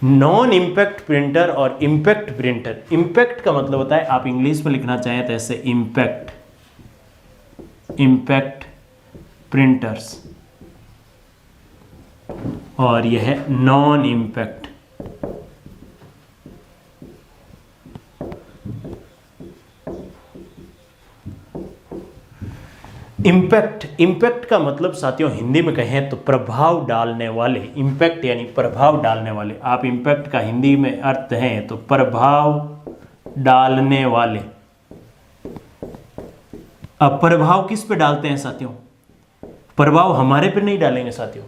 नॉन इम्पैक्ट प्रिंटर और इम्पैक्ट प्रिंटर, इम्पैक्ट का मतलब होता है, आप इंग्लिश में लिखना चाहें तो ऐसे इम्पैक्ट, इम्पैक्ट प्रिंटर्स, और यह है नॉन इम्पैक्ट। इम्पैक्ट का मतलब साथियों हिंदी में कहें तो प्रभाव डालने वाले, इम्पैक्ट यानी प्रभाव डालने वाले। आप इम्पैक्ट का हिंदी में अर्थ है तो प्रभाव डालने वाले। अब प्रभाव किस पे डालते हैं साथियों? प्रभाव हमारे पे नहीं डालेंगे साथियों,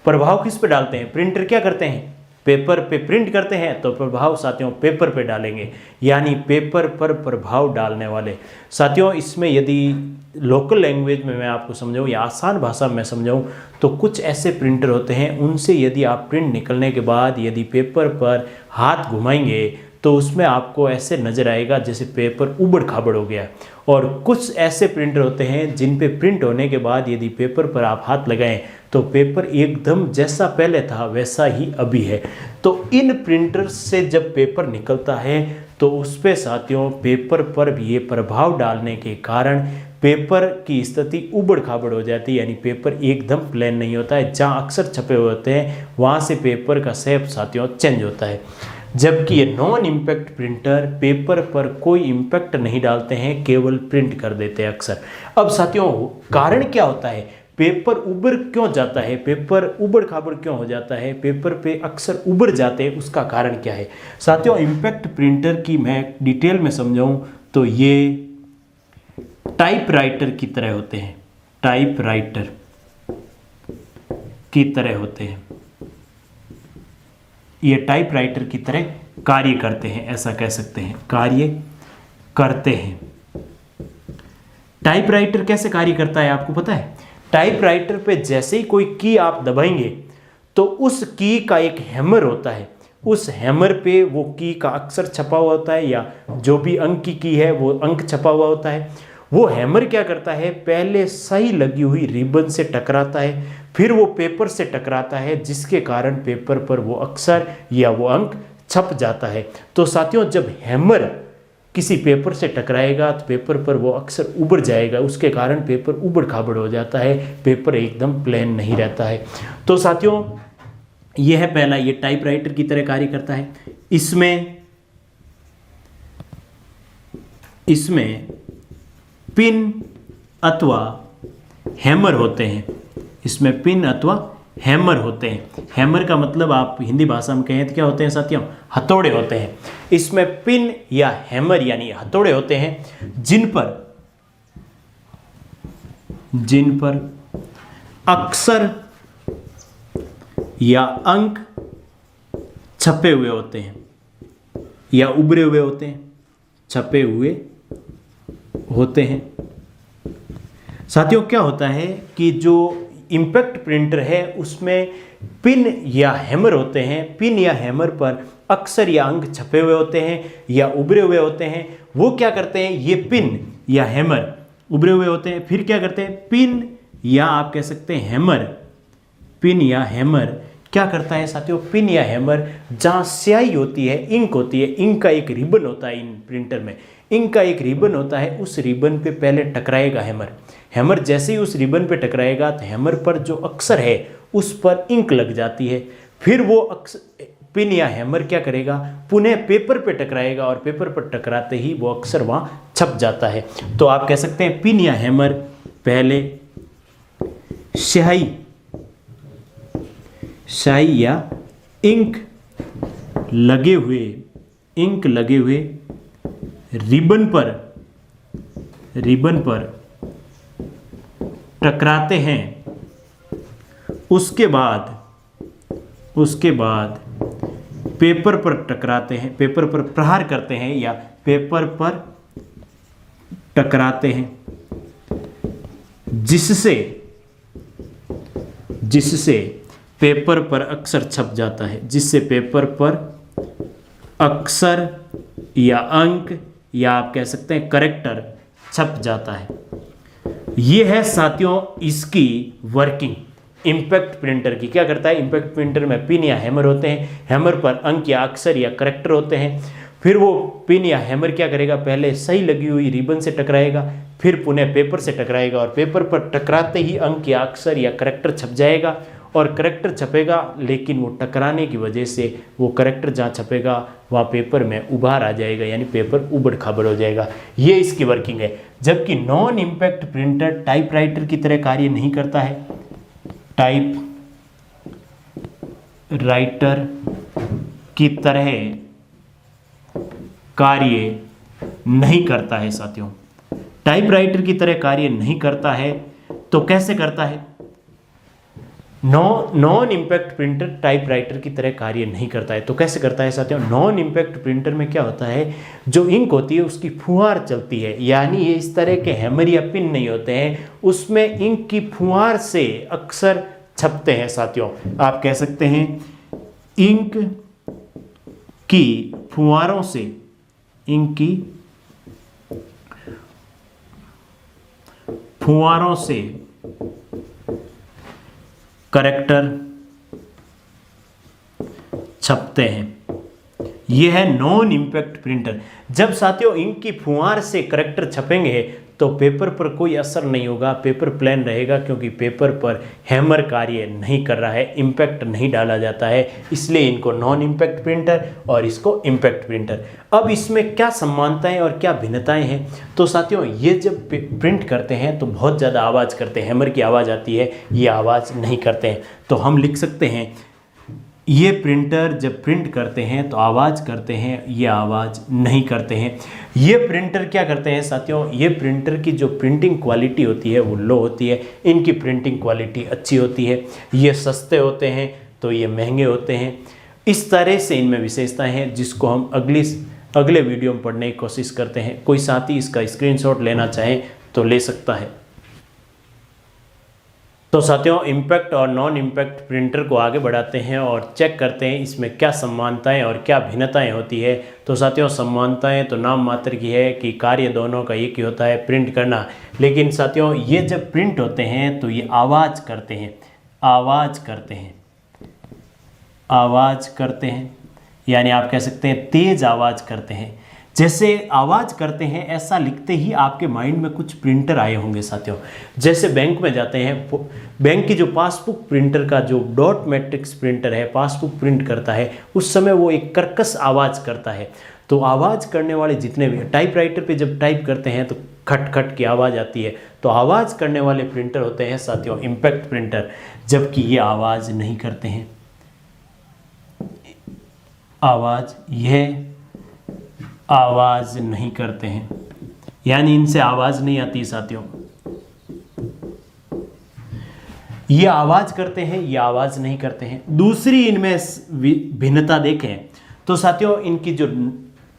प्रभाव किस पे डालते हैं? प्रिंटर क्या करते हैं? पेपर पे प्रिंट करते हैं, तो प्रभाव साथियों पेपर पे डालेंगे, यानी पेपर पर प्रभाव डालने वाले। साथियों इसमें यदि लोकल लैंग्वेज में मैं आपको समझाऊँ या आसान भाषा में समझाऊँ तो कुछ ऐसे प्रिंटर होते हैं, उनसे यदि आप प्रिंट निकलने के बाद यदि पेपर पर हाथ घुमाएंगे तो उसमें आपको ऐसे नज़र आएगा जैसे पेपर उबड़ खाबड़ हो गया। और कुछ ऐसे प्रिंटर होते हैं जिन पे प्रिंट होने के बाद यदि पेपर पर आप हाथ लगाएं तो पेपर एकदम जैसा पहले था वैसा ही अभी है। तो इन प्रिंटर से जब पेपर निकलता है तो उस पे साथियों पेपर पर भी ये प्रभाव डालने के कारण पेपर की स्थिति उबड़ खाबड़ हो जाती है, यानी पेपर एकदम प्लेन नहीं होता है। जहाँ अक्सर छपे हुए होते हैं वहाँ से पेपर का शेप साथियों चेंज होता है। जबकि ये नॉन इम्पैक्ट प्रिंटर पेपर पर कोई इम्पैक्ट नहीं डालते हैं, केवल प्रिंट कर देते हैं अक्सर। अब साथियों कारण क्या होता है? पेपर उबर क्यों जाता है? पेपर उबड़ खाबड़ क्यों हो जाता है? पेपर पे अक्सर उबर जाते हैं, उसका कारण क्या है? साथियों इम्पैक्ट प्रिंटर की मैं डिटेल में समझाऊं तो ये टाइपराइटर की तरह होते हैं, टाइपराइटर की तरह होते हैं। ये टाइपराइटर की तरह कार्य करते हैं, ऐसा कह सकते हैं, कार्य करते हैं। टाइपराइटर कैसे कार्य करता है आपको पता है? टाइपराइटर पे जैसे ही कोई की आप दबाएंगे तो उस की का एक हैमर होता है, उस हैमर पे वो की का अक्षर छपा हुआ होता है या जो भी अंक की है वो अंक छपा हुआ होता है। वो हैमर क्या करता है? पहले सही लगी हुई रिबन से टकराता है, फिर वो पेपर से टकराता है, जिसके कारण पेपर पर वो अक्षर या वो अंक छप जाता है। तो साथियों जब हैमर किसी पेपर से टकराएगा तो पेपर पर वो अक्षर उबड़ जाएगा, उसके कारण पेपर उबड़ खाबड़ हो जाता है, पेपर एकदम प्लेन नहीं रहता है। तो साथियों यह है पहला, ये टाइपराइटर की तरह कार्य करता है। इसमें पिन अथवा हैमर होते हैं, इसमें पिन अथवा हैमर होते हैं। हैमर का मतलब आप हिंदी भाषा में कहें तो क्या होते हैं साथियों? हथौड़े होते हैं। इसमें पिन या हैमर यानी हथौड़े होते हैं जिन पर अक्षर या अंक छपे हुए होते हैं या उभरे हुए होते हैं, छपे हुए होते हैं। साथियों क्या होता है कि जो इम्पैक्ट प्रिंटर है उसमें पिन या हैमर होते हैं। पिन या हैमर पर अक्षर या अंक छपे हुए होते हैं या उभरे हुए होते हैं। वो क्या करते हैं, ये पिन या हैमर उभरे हुए होते हैं, फिर क्या करते हैं, पिन या आप कह सकते हैं हैमर, पिन या हैमर क्या करता है साथियों, पिन या हैमर जहाँ स्याही होती है, इंक होती है, इंक का एक रिबन होता है इन प्रिंटर में, इंक का एक रिबन होता है, उस रिबन पे पहले टकराएगा हैमर। हैमर जैसे ही उस रिबन पे टकराएगा तो हैमर पर जो अक्षर है उस पर इंक लग जाती है। फिर वो पिन या हैमर क्या करेगा, पुनः पेपर पे टकराएगा और पेपर पर टकराते ही वो अक्षर वहाँ छप जाता है। तो आप कह सकते हैं पिन या हैमर पहले स्याही या इंक लगे हुए रिबन पर टकराते हैं। उसके बाद पेपर पर टकराते हैं, पेपर पर प्रहार करते हैं या पेपर पर टकराते हैं, जिससे पेपर पर अक्षर छप जाता है, जिससे पेपर पर अक्षर या अंक या आप कह सकते हैं करेक्टर छप जाता है। ये है साथियों इसकी वर्किंग इम्पैक्ट प्रिंटर की। क्या करता है, इम्पैक्ट प्रिंटर में पिन या हैमर होते हैं, हैमर पर अंक या अक्षर या करेक्टर होते हैं। फिर वो पिन या हैमर क्या करेगा, पहले सही लगी हुई रिबन से टकराएगा, फिर पुनः पेपर से टकराएगा और पेपर पर टकराते ही अंक या अक्षर या करेक्टर छप जाएगा और करेक्टर छपेगा, लेकिन वो टकराने की वजह से वो करेक्टर जहाँ छपेगा वहाँ पेपर में उभार आ जाएगा, यानी पेपर उबड़ खाबड़ हो जाएगा। ये इसकी वर्किंग है। जबकि नॉन इम्पैक्ट प्रिंटर टाइपराइटर की तरह कार्य नहीं करता है, टाइप राइटर की तरह कार्य नहीं करता है साथियों, टाइपराइटर की तरह कार्य नहीं करता है। तो कैसे करता है, नॉन इम्पैक्ट प्रिंटर टाइपराइटर की तरह कार्य नहीं करता है। तो कैसे करता है साथियों, नॉन इम्पैक्ट प्रिंटर में क्या होता है, जो इंक होती है उसकी फुहार चलती है, यानी ये इस तरह के हैमर या पिन नहीं होते हैं, उसमें इंक की फुहार से अक्षर छपते हैं साथियों। आप कह सकते हैं इंक की फुहारों से, इंक की फुहारों से करेक्टर छपते हैं। यह है नॉन इम्पैक्ट प्रिंटर। जब साथियों इंक की फुहार से करेक्टर छपेंगे तो पेपर पर कोई असर नहीं होगा, पेपर प्लेन रहेगा, क्योंकि पेपर पर हैमर कार्य नहीं कर रहा है, इम्पैक्ट नहीं डाला जाता है, इसलिए इनको नॉन इम्पैक्ट प्रिंटर और इसको इम्पैक्ट प्रिंटर। अब इसमें क्या समानताएं और क्या भिन्नताएं हैं, तो साथियों ये जब प्रिंट करते हैं तो बहुत ज़्यादा आवाज़ करते हैं, हैमर की आवाज़ आती है, ये आवाज़ नहीं करते हैं। तो हम लिख सकते हैं ये प्रिंटर जब प्रिंट करते हैं तो आवाज़ करते हैं, ये आवाज़ नहीं करते हैं। ये प्रिंटर क्या करते हैं साथियों, ये प्रिंटर की जो प्रिंटिंग क्वालिटी होती है वो लो होती है, इनकी प्रिंटिंग क्वालिटी अच्छी होती है। ये सस्ते होते हैं तो ये महंगे होते हैं। इस तरह से इनमें विशेषताएं हैं जिसको हम अगले वीडियो में पढ़ने की कोशिश करते हैं। कोई साथी इसका स्क्रीनशॉट लेना चाहे तो ले सकता है। तो साथियों इम्पैक्ट और नॉन इम्पैक्ट प्रिंटर को आगे बढ़ाते हैं और चेक करते हैं इसमें क्या समानताएं और क्या भिन्नताएं होती है। तो साथियों समानताएं तो नाम मात्र की है कि कार्य दोनों का एक ही होता है, प्रिंट करना। लेकिन साथियों ये जब प्रिंट होते हैं तो ये आवाज़ करते हैं, आवाज़ करते हैं, यानी आप कह सकते हैं तेज आवाज़ करते हैं। जैसे आवाज़ करते हैं ऐसा लिखते ही आपके माइंड में कुछ प्रिंटर आए होंगे साथियों। जैसे बैंक में जाते हैं, बैंक की जो पासबुक प्रिंटर का जो डॉट मैट्रिक्स प्रिंटर है, पासबुक प्रिंट करता है, उस समय वो एक कर्कश आवाज़ करता है। तो आवाज़ करने वाले जितने भी टाइपराइटर पे जब टाइप करते हैं तो खट खट की आवाज़ आती है, तो आवाज़ करने वाले प्रिंटर होते हैं साथियों इम्पैक्ट प्रिंटर, जबकि ये आवाज़ नहीं करते हैं। आवाज़ नहीं करते हैं, यानी इनसे आवाज़ नहीं आती साथियों। ये आवाज़ करते हैं, ये आवाज़ नहीं करते हैं। दूसरी इनमें भिन्नता देखें तो साथियों इनकी जो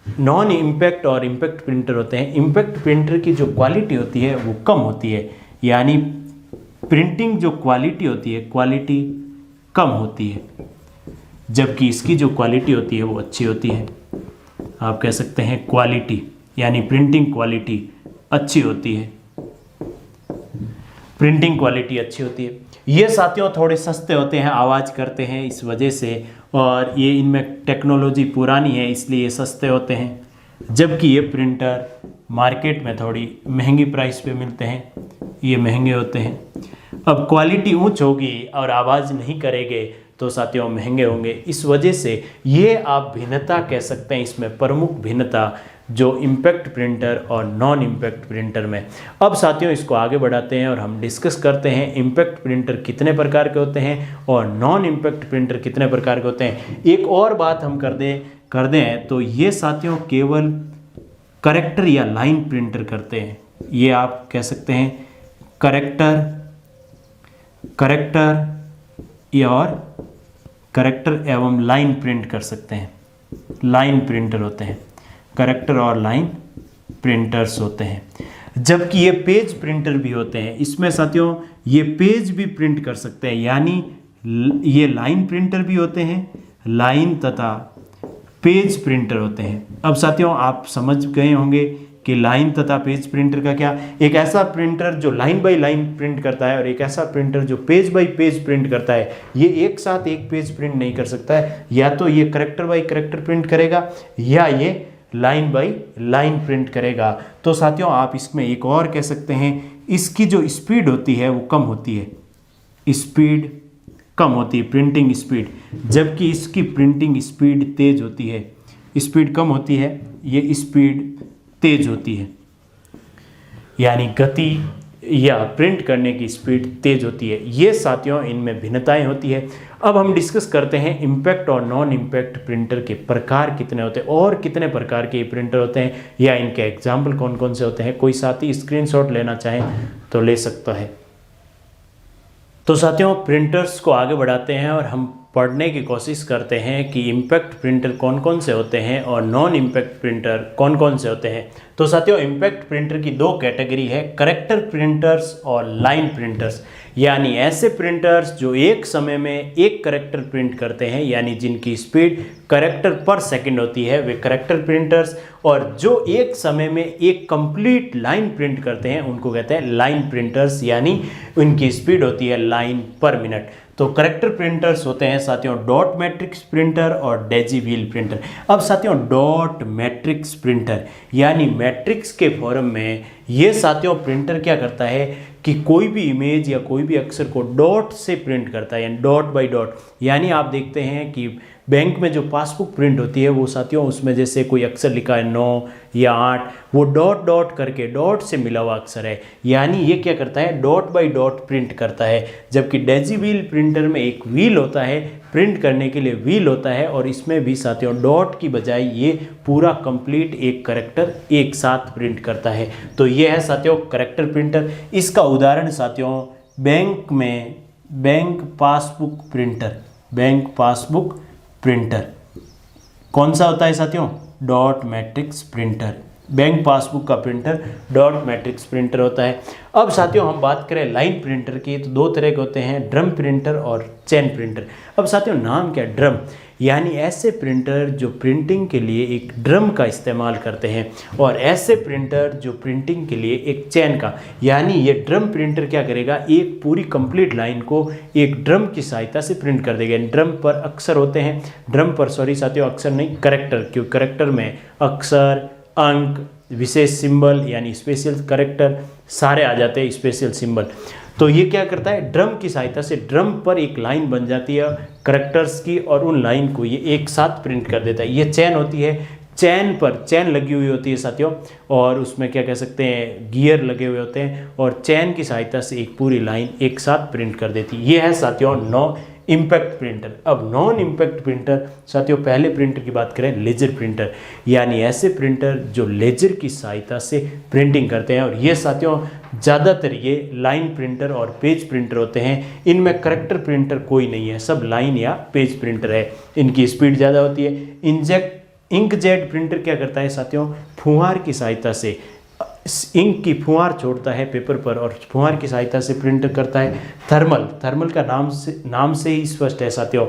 नॉन इम्पैक्ट और इम्पैक्ट प्रिंटर होते हैं, इम्पैक्ट प्रिंटर की जो क्वालिटी होती है वो कम होती है, यानी प्रिंटिंग जो क्वालिटी होती है, क्वालिटी कम होती है, जबकि इसकी जो क्वालिटी होती है वो अच्छी होती है। आप कह सकते हैं क्वालिटी, यानी प्रिंटिंग क्वालिटी अच्छी होती है, प्रिंटिंग क्वालिटी अच्छी होती है। ये साथियों थोड़े सस्ते होते हैं, आवाज़ करते हैं इस वजह से, और ये इनमें टेक्नोलॉजी पुरानी है इसलिए ये सस्ते होते हैं, जबकि ये प्रिंटर मार्केट में थोड़ी महंगी प्राइस पे मिलते हैं, ये महंगे होते हैं। अब क्वालिटी ऊंच होगी और आवाज़ नहीं करेंगे तो साथियों महंगे होंगे। इस वजह से ये आप भिन्नता कह सकते हैं, इसमें प्रमुख भिन्नता जो इम्पैक्ट प्रिंटर और नॉन इम्पैक्ट प्रिंटर में। अब साथियों इसको आगे बढ़ाते हैं और हम डिस्कस करते हैं इम्पैक्ट प्रिंटर कितने प्रकार के होते हैं और नॉन इम्पैक्ट प्रिंटर कितने प्रकार के होते हैं। एक और बात हम कर दें तो ये साथियों केवल करेक्टर या लाइन प्रिंटर करते हैं। ये आप कह सकते हैं करेक्टर एवं लाइन प्रिंट कर सकते हैं, लाइन प्रिंटर होते हैं, करेक्टर और लाइन प्रिंटर्स होते हैं। जबकि ये पेज प्रिंटर भी होते हैं, इसमें साथियों ये पेज भी प्रिंट कर सकते हैं, यानी ये लाइन प्रिंटर भी होते हैं, लाइन तथा पेज प्रिंटर होते हैं। अब साथियों आप समझ गए होंगे कि लाइन तथा पेज प्रिंटर का क्या। एक ऐसा प्रिंटर जो लाइन बाय लाइन प्रिंट करता है और एक ऐसा प्रिंटर जो पेज बाय पेज प्रिंट करता है। ये एक साथ एक पेज प्रिंट नहीं कर सकता है, या तो ये करेक्टर बाय करेक्टर प्रिंट करेगा या ये लाइन बाय लाइन प्रिंट करेगा। तो साथियों आप इसमें एक और कह सकते हैं, इसकी जो स्पीड होती है वो कम होती है, स्पीड कम होती है, प्रिंटिंग स्पीड, जबकि इसकी प्रिंटिंग स्पीड तेज होती है। स्पीड कम होती है, ये स्पीड तेज होती है, यानी गति या प्रिंट करने की स्पीड तेज होती है। ये साथियों इनमें भिन्नताएं होती है। अब हम डिस्कस करते हैं इम्पैक्ट और नॉन इम्पैक्ट प्रिंटर के प्रकार कितने होते हैं और कितने प्रकार के प्रिंटर होते हैं, या इनके एग्जाम्पल कौन कौन से होते हैं। कोई साथी स्क्रीनशॉट लेना चाहे तो ले सकता है। तो साथियों प्रिंटर्स को आगे बढ़ाते हैं और हम पढ़ने की कोशिश करते हैं कि इम्पैक्ट प्रिंटर कौन कौन से होते हैं और नॉन इम्पैक्ट प्रिंटर कौन कौन से होते हैं। तो साथियों इम्पैक्ट प्रिंटर की दो कैटेगरी है, करेक्टर प्रिंटर्स और लाइन प्रिंटर्स, यानी ऐसे प्रिंटर्स जो एक समय में एक करेक्टर प्रिंट करते हैं, यानी जिनकी स्पीड करेक्टर पर सेकंड होती है, वे करेक्टर प्रिंटर्स, और जो एक समय में एक कंप्लीट लाइन प्रिंट करते हैं उनको कहते हैं लाइन प्रिंटर्स, यानी उनकी स्पीड होती है लाइन पर मिनट। तो करेक्टर प्रिंटर्स होते हैं साथियों डॉट मैट्रिक्स प्रिंटर और डेजी व्हील प्रिंटर। अब साथियों डॉट मैट्रिक्स प्रिंटर यानी मैट्रिक्स के फॉर्म में ये साथियों प्रिंटर क्या करता है कि कोई भी इमेज या कोई भी अक्षर को डॉट से प्रिंट करता है, यानी डॉट बाय डॉट। यानी आप देखते हैं कि बैंक में जो पासबुक प्रिंट होती है वो साथियों उसमें जैसे कोई अक्षर लिखा है 9 या 8, वो डॉट डॉट करके डॉट से मिला हुआ अक्षर है, यानी ये क्या करता है डॉट बाय डॉट प्रिंट करता है। जबकि डेजी व्हील प्रिंटर में एक व्हील होता है, प्रिंट करने के लिए व्हील होता है, और इसमें भी साथियों डॉट की बजाय ये पूरा कंप्लीट एक करेक्टर एक साथ प्रिंट करता है। तो ये है साथियों करेक्टर प्रिंटर। इसका उदाहरण साथियों बैंक में बैंक पासबुक प्रिंटर कौन सा होता है साथियों, dot matrix printer. Bank passbook का प्रिंटर डॉट मैट्रिक्स प्रिंटर होता है। अब साथियों हम बात करें लाइन प्रिंटर की, तो दो तरह के होते हैं, ड्रम प्रिंटर और चेन प्रिंटर। अब साथियों नाम क्या, ड्रम, यानी ऐसे प्रिंटर जो प्रिंटिंग के लिए एक ड्रम का इस्तेमाल करते हैं, और ऐसे प्रिंटर जो प्रिंटिंग के लिए एक चेन का, यानी ये ड्रम प्रिंटर क्या करेगा, एक पूरी कंप्लीट लाइन को एक ड्रम की सहायता से प्रिंट कर देगा। ड्रम पर अक्षर होते हैं, ड्रम पर सॉरी साथियों अक्षर नहीं करेक्टर, क्योंकि करेक्टर में अक्षर, अंक, विशेष सिंबल यानी स्पेशल करेक्टर सारे आ जाते हैं, स्पेशल सिंबल। तो ये क्या करता है, ड्रम की सहायता से ड्रम पर एक लाइन बन जाती है करेक्टर्स की, और उन लाइन को ये एक साथ प्रिंट कर देता है। ये चेन होती है, चेन पर चेन लगी हुई होती है साथियों, और उसमें क्या कह सकते हैं गियर लगे हुए होते हैं, और चेन की सहायता से एक पूरी लाइन एक साथ प्रिंट कर देती है। ये है साथियों नॉन इम्पैक्ट प्रिंटर। अब नॉन इम्पैक्ट प्रिंटर साथियों पहले प्रिंटर की बात करें, लेजर प्रिंटर, यानी ऐसे प्रिंटर जो लेजर की सहायता से प्रिंटिंग करते हैं, और ये साथियों ज़्यादातर ये लाइन प्रिंटर और पेज प्रिंटर होते हैं। इनमें करेक्टर प्रिंटर कोई नहीं है, सब लाइन या पेज प्रिंटर है, इनकी स्पीड ज़्यादा होती है। इंकजेट प्रिंटर क्या करता है साथियों, फुहार की सहायता से इंक की फुहार छोड़ता है पेपर पर और फुहार की सहायता से प्रिंट करता है। थर्मल का नाम से ही स्पष्ट है साथियों,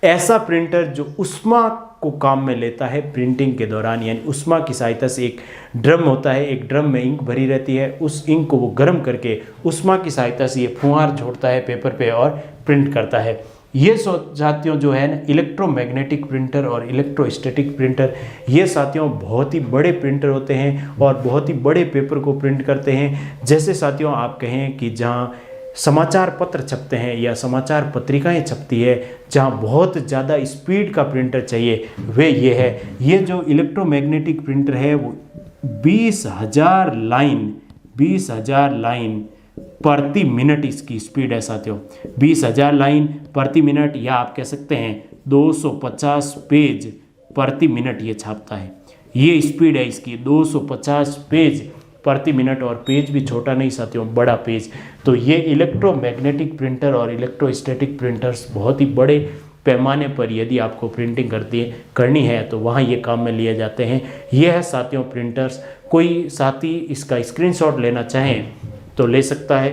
ऐसा प्रिंटर जो ऊष्मा को काम में लेता है प्रिंटिंग के दौरान, यानी ऊष्मा की सहायता से एक ड्रम होता है, एक ड्रम में इंक भरी रहती है, उस इंक को वो गर्म करके ऊष्मा की सहायता से ये फुहार छोड़ता है पेपर पे और प्रिंट करता है। ये साथियों जो है ना इलेक्ट्रोमैग्नेटिक प्रिंटर और इलेक्ट्रोस्टैटिक प्रिंटर, ये साथियों बहुत ही बड़े प्रिंटर होते हैं और बहुत ही बड़े पेपर को प्रिंट करते हैं। जैसे साथियों आप कहें कि जहाँ समाचार पत्र छपते हैं या समाचार पत्रिकाएं छपती है, जहाँ बहुत ज़्यादा स्पीड का प्रिंटर चाहिए, वे ये है। ये जो इलेक्ट्रोमैग्नेटिक प्रिंटर है वो 20,000 लाइन प्रति मिनट इसकी स्पीड है साथियों। 20,000 लाइन प्रति मिनट, या आप कह सकते हैं 250 पेज प्रति मिनट ये छापता है। ये स्पीड है इसकी, 250 पेज प्रति मिनट, और पेज भी छोटा नहीं साथियों, बड़ा पेज। तो ये इलेक्ट्रोमैग्नेटिक प्रिंटर और इलेक्ट्रोस्टैटिक प्रिंटर्स बहुत ही बड़े पैमाने पर यदि आपको प्रिंटिंग करनी है तो वहाँ ये काम में लिए जाते हैं। ये है साथियों प्रिंटर्स। कोई साथी इसका स्क्रीनशॉट लेना चाहें तो ले सकता है।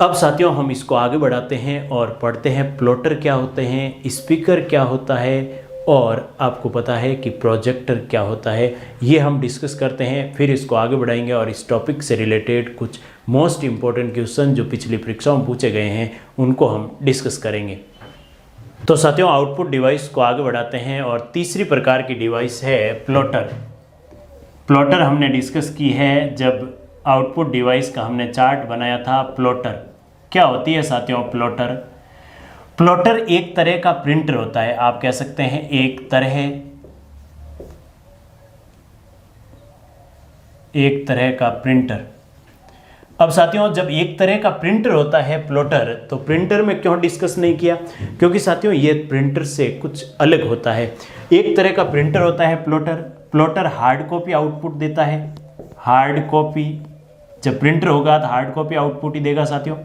अब साथियों हम इसको आगे बढ़ाते हैं और पढ़ते हैं प्लॉटर क्या होते हैं, स्पीकर क्या होता है, और आपको पता है कि प्रोजेक्टर क्या होता है। ये हम डिस्कस करते हैं, फिर इसको आगे बढ़ाएंगे और इस टॉपिक से रिलेटेड कुछ मोस्ट इम्पोर्टेंट क्वेश्चन जो पिछली परीक्षाओं में पूछे गए हैं उनको हम डिस्कस करेंगे। तो साथियों आउटपुट डिवाइस को आगे बढ़ाते हैं और तीसरी प्रकार की डिवाइस है प्लॉटर। प्लॉटर हमने डिस्कस की है जब आउटपुट डिवाइस का हमने चार्ट बनाया था। प्लॉटर क्या होती है साथियों? प्लॉटर एक तरह का प्रिंटर होता है, आप कह सकते हैं एक तरह का प्रिंटर। अब साथियों जब एक तरह का प्रिंटर होता है प्लॉटर, तो प्रिंटर में क्यों डिस्कस नहीं किया? क्योंकि साथियों ये प्रिंटर से कुछ अलग होता है। एक तरह का प्रिंटर होता है प्लॉटर हार्ड कॉपी आउटपुट देता है। हार्ड कॉपी, जब प्रिंटर होगा तो हार्ड कॉपी आउटपुट ही देगा साथियों।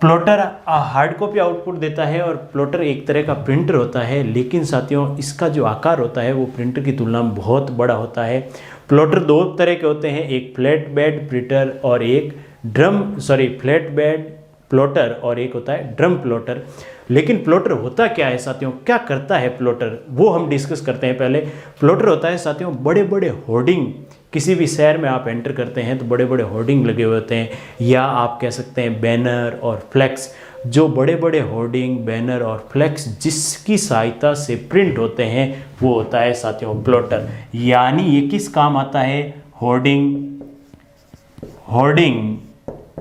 प्लॉटर हार्ड कॉपी आउटपुट देता है और प्लॉटर एक तरह का प्रिंटर होता है, लेकिन साथियों इसका जो आकार होता है वो प्रिंटर की तुलना में बहुत बड़ा होता है। प्लॉटर दो तरह के होते हैं, एक फ्लैट बेड प्रिंटर और एक फ्लैट बेड प्लॉटर और एक होता है ड्रम प्लॉटर। लेकिन प्लॉटर होता क्या है साथियों, क्या करता है प्लॉटर, वो हम डिस्कस करते हैं पहले। प्लॉटर होता है साथियों बड़े बड़े होर्डिंग, किसी भी शहर में आप एंटर करते हैं तो बड़े बड़े होर्डिंग लगे हुए होते हैं, या आप कह सकते हैं बैनर और फ्लैक्स। जो बड़े बड़े होर्डिंग, बैनर और फ्लैक्स जिसकी सहायता से प्रिंट होते हैं वो होता है साथियों प्लॉटर। यानी ये किस काम आता है? होर्डिंग,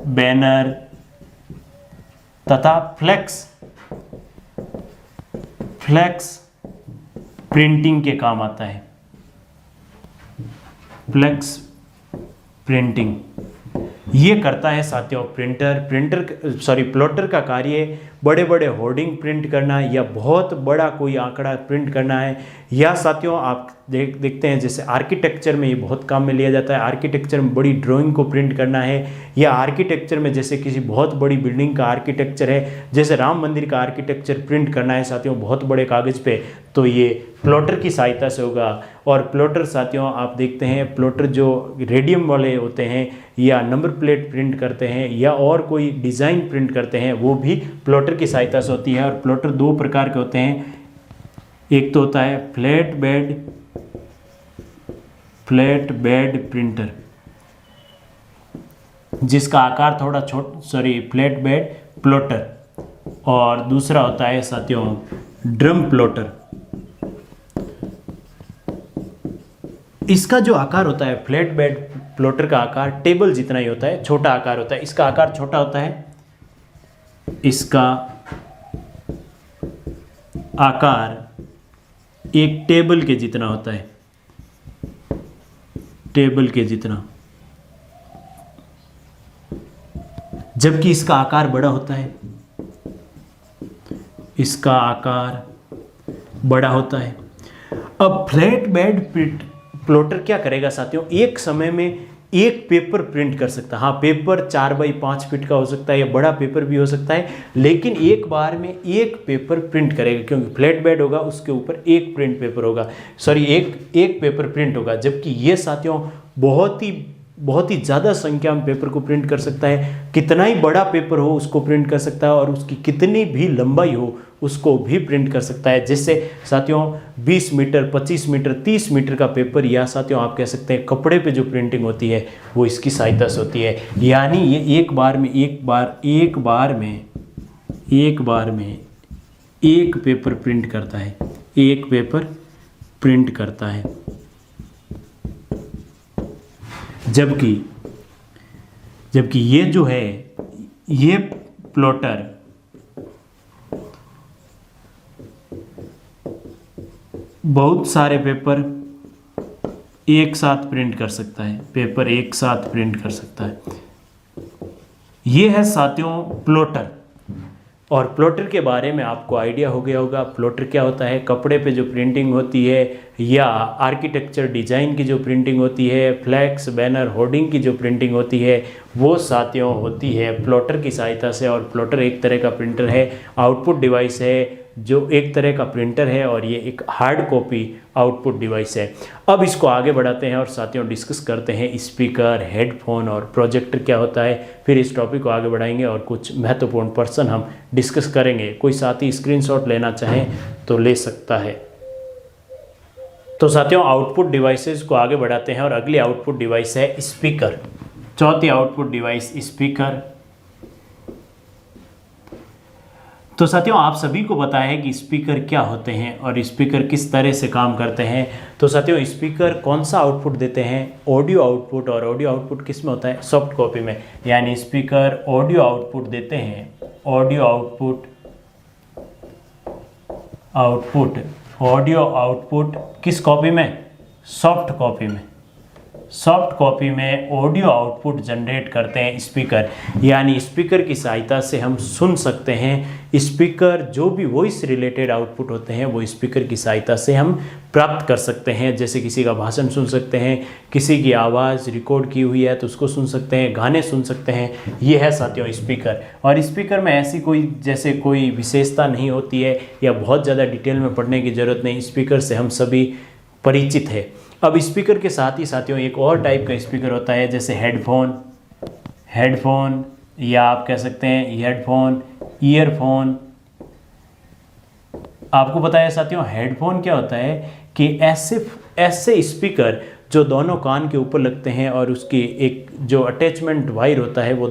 बैनर तथा फ्लैक्स प्रिंटिंग के काम आता है। फ्लैक्स प्रिंटिंग ये करता है साथियों प्लॉटर का कार्य बड़े बड़े होर्डिंग प्रिंट करना, या बहुत बड़ा कोई आंकड़ा प्रिंट करना है। या साथियों आप देखते हैं जैसे आर्किटेक्चर में ये बहुत काम में लिया जाता है। आर्किटेक्चर में बड़ी ड्राइंग को प्रिंट करना है, या आर्किटेक्चर में जैसे किसी बहुत बड़ी बिल्डिंग का आर्किटेक्चर है, जैसे राम मंदिर का आर्किटेक्चर प्रिंट करना है साथियों बहुत बड़े कागज़ पे, तो ये प्लॉटर की सहायता से होगा। और प्लॉटर साथियों आप देखते हैं प्लॉटर जो रेडियम वाले होते हैं या नंबर प्लेट प्रिंट करते हैं या और कोई डिज़ाइन प्रिंट करते हैं, वो भी प्लॉटर की सहायता से होती है। और प्लॉटर दो प्रकार के होते हैं, एक तो होता है फ्लैट बेड प्रिंटर जिसका आकार थोड़ा फ्लैट बेड प्लॉटर, और दूसरा होता है साथियों ड्रम प्लॉटर। इसका जो आकार होता है फ्लैट बेड प्लॉटर का आकार टेबल जितना ही होता है, छोटा आकार होता है। इसका आकार छोटा होता है, इसका आकार एक टेबल के जितना होता है, टेबल के जितना, जबकि इसका आकार बड़ा होता है, इसका आकार बड़ा होता है। अब फ्लैट बेड प्लॉटर क्या करेगा साथियों, एक समय में एक पेपर प्रिंट कर सकता है। हाँ, पेपर 4x5 फीट का हो सकता है या बड़ा पेपर भी हो सकता है, लेकिन एक बार में एक पेपर प्रिंट करेगा, क्योंकि फ्लैट बेड होगा उसके ऊपर एक प्रिंट पेपर होगा, सॉरी एक पेपर प्रिंट होगा। जबकि ये साथियों बहुत ही ज़्यादा संख्या में पेपर को प्रिंट कर सकता है। कितना ही बड़ा पेपर हो उसको प्रिंट कर सकता है, और उसकी कितनी भी लंबाई हो उसको भी प्रिंट कर सकता है। जिससे साथियों 20 मीटर, 25 मीटर, 30 मीटर का पेपर, या साथियों आप कह सकते हैं कपड़े पे जो प्रिंटिंग होती है वो इसकी सहायता से होती है। यानी ये एक बार में एक पेपर प्रिंट करता है, एक पेपर प्रिंट करता है। जबकि ये जो है, ये प्लॉटर बहुत सारे पेपर एक साथ प्रिंट कर सकता है, पेपर एक साथ प्रिंट कर सकता है। ये है साथियों प्लॉटर। और प्लॉटर के बारे में आपको आइडिया हो गया होगा। प्लॉटर क्या होता है? कपड़े पे जो प्रिंटिंग होती है या आर्किटेक्चर डिजाइन की जो प्रिंटिंग होती है, फ्लैक्स, बैनर, होर्डिंग की जो प्रिंटिंग होती है, वो साथियों होती है प्लॉटर की सहायता से। और प्लॉटर एक तरह का प्रिंटर है, आउटपुट डिवाइस है, जो एक तरह का प्रिंटर है, और ये एक हार्ड कॉपी आउटपुट डिवाइस है। अब इसको आगे बढ़ाते हैं और साथियों डिस्कस करते हैं स्पीकर, हेडफोन और प्रोजेक्टर क्या होता है। फिर इस टॉपिक को आगे बढ़ाएंगे और कुछ महत्वपूर्ण पर्सन हम डिस्कस करेंगे। कोई साथी स्क्रीनशॉट लेना चाहे तो ले सकता है। तो साथियों आउटपुट डिवाइसेस को आगे बढ़ाते हैं और अगली आउटपुट डिवाइस है स्पीकर। चौथी आउटपुट डिवाइस स्पीकर। तो साथियों आप सभी को पता है कि स्पीकर क्या होते हैं और स्पीकर किस तरह से काम करते हैं। तो साथियों स्पीकर कौन सा आउटपुट देते हैं? Audio output. और ऑडियो आउटपुट किस में होता है? सॉफ्ट कॉपी में। यानी स्पीकर ऑडियो आउटपुट देते हैं, ऑडियो आउटपुट किस कॉपी में? सॉफ्ट कॉपी में। सॉफ्ट कॉपी में ऑडियो आउटपुट जनरेट करते हैं स्पीकर। यानी स्पीकर की सहायता से हम सुन सकते हैं। स्पीकर जो भी वॉइस रिलेटेड आउटपुट होते हैं वो स्पीकर की सहायता से हम प्राप्त कर सकते हैं। जैसे किसी का भाषण सुन सकते हैं, किसी की आवाज़ रिकॉर्ड की हुई है तो उसको सुन सकते हैं, गाने सुन सकते हैं। ये है साथियों स्पीकर। और स्पीकर में ऐसी कोई विशेषता नहीं होती है या बहुत ज़्यादा डिटेल में पढ़ने की ज़रूरत नहीं। स्पीकर से हम सभी परिचित है। अब स्पीकर के साथ ही साथियों एक और टाइप का स्पीकर होता है, जैसे हेडफोन या आप कह सकते हैं हेडफोन, ईयरफोन। आपको पता है साथियों हेडफोन क्या होता है कि ऐसे स्पीकर जो दोनों कान के ऊपर लगते हैं और उसकी एक जो अटैचमेंट वायर होता है वो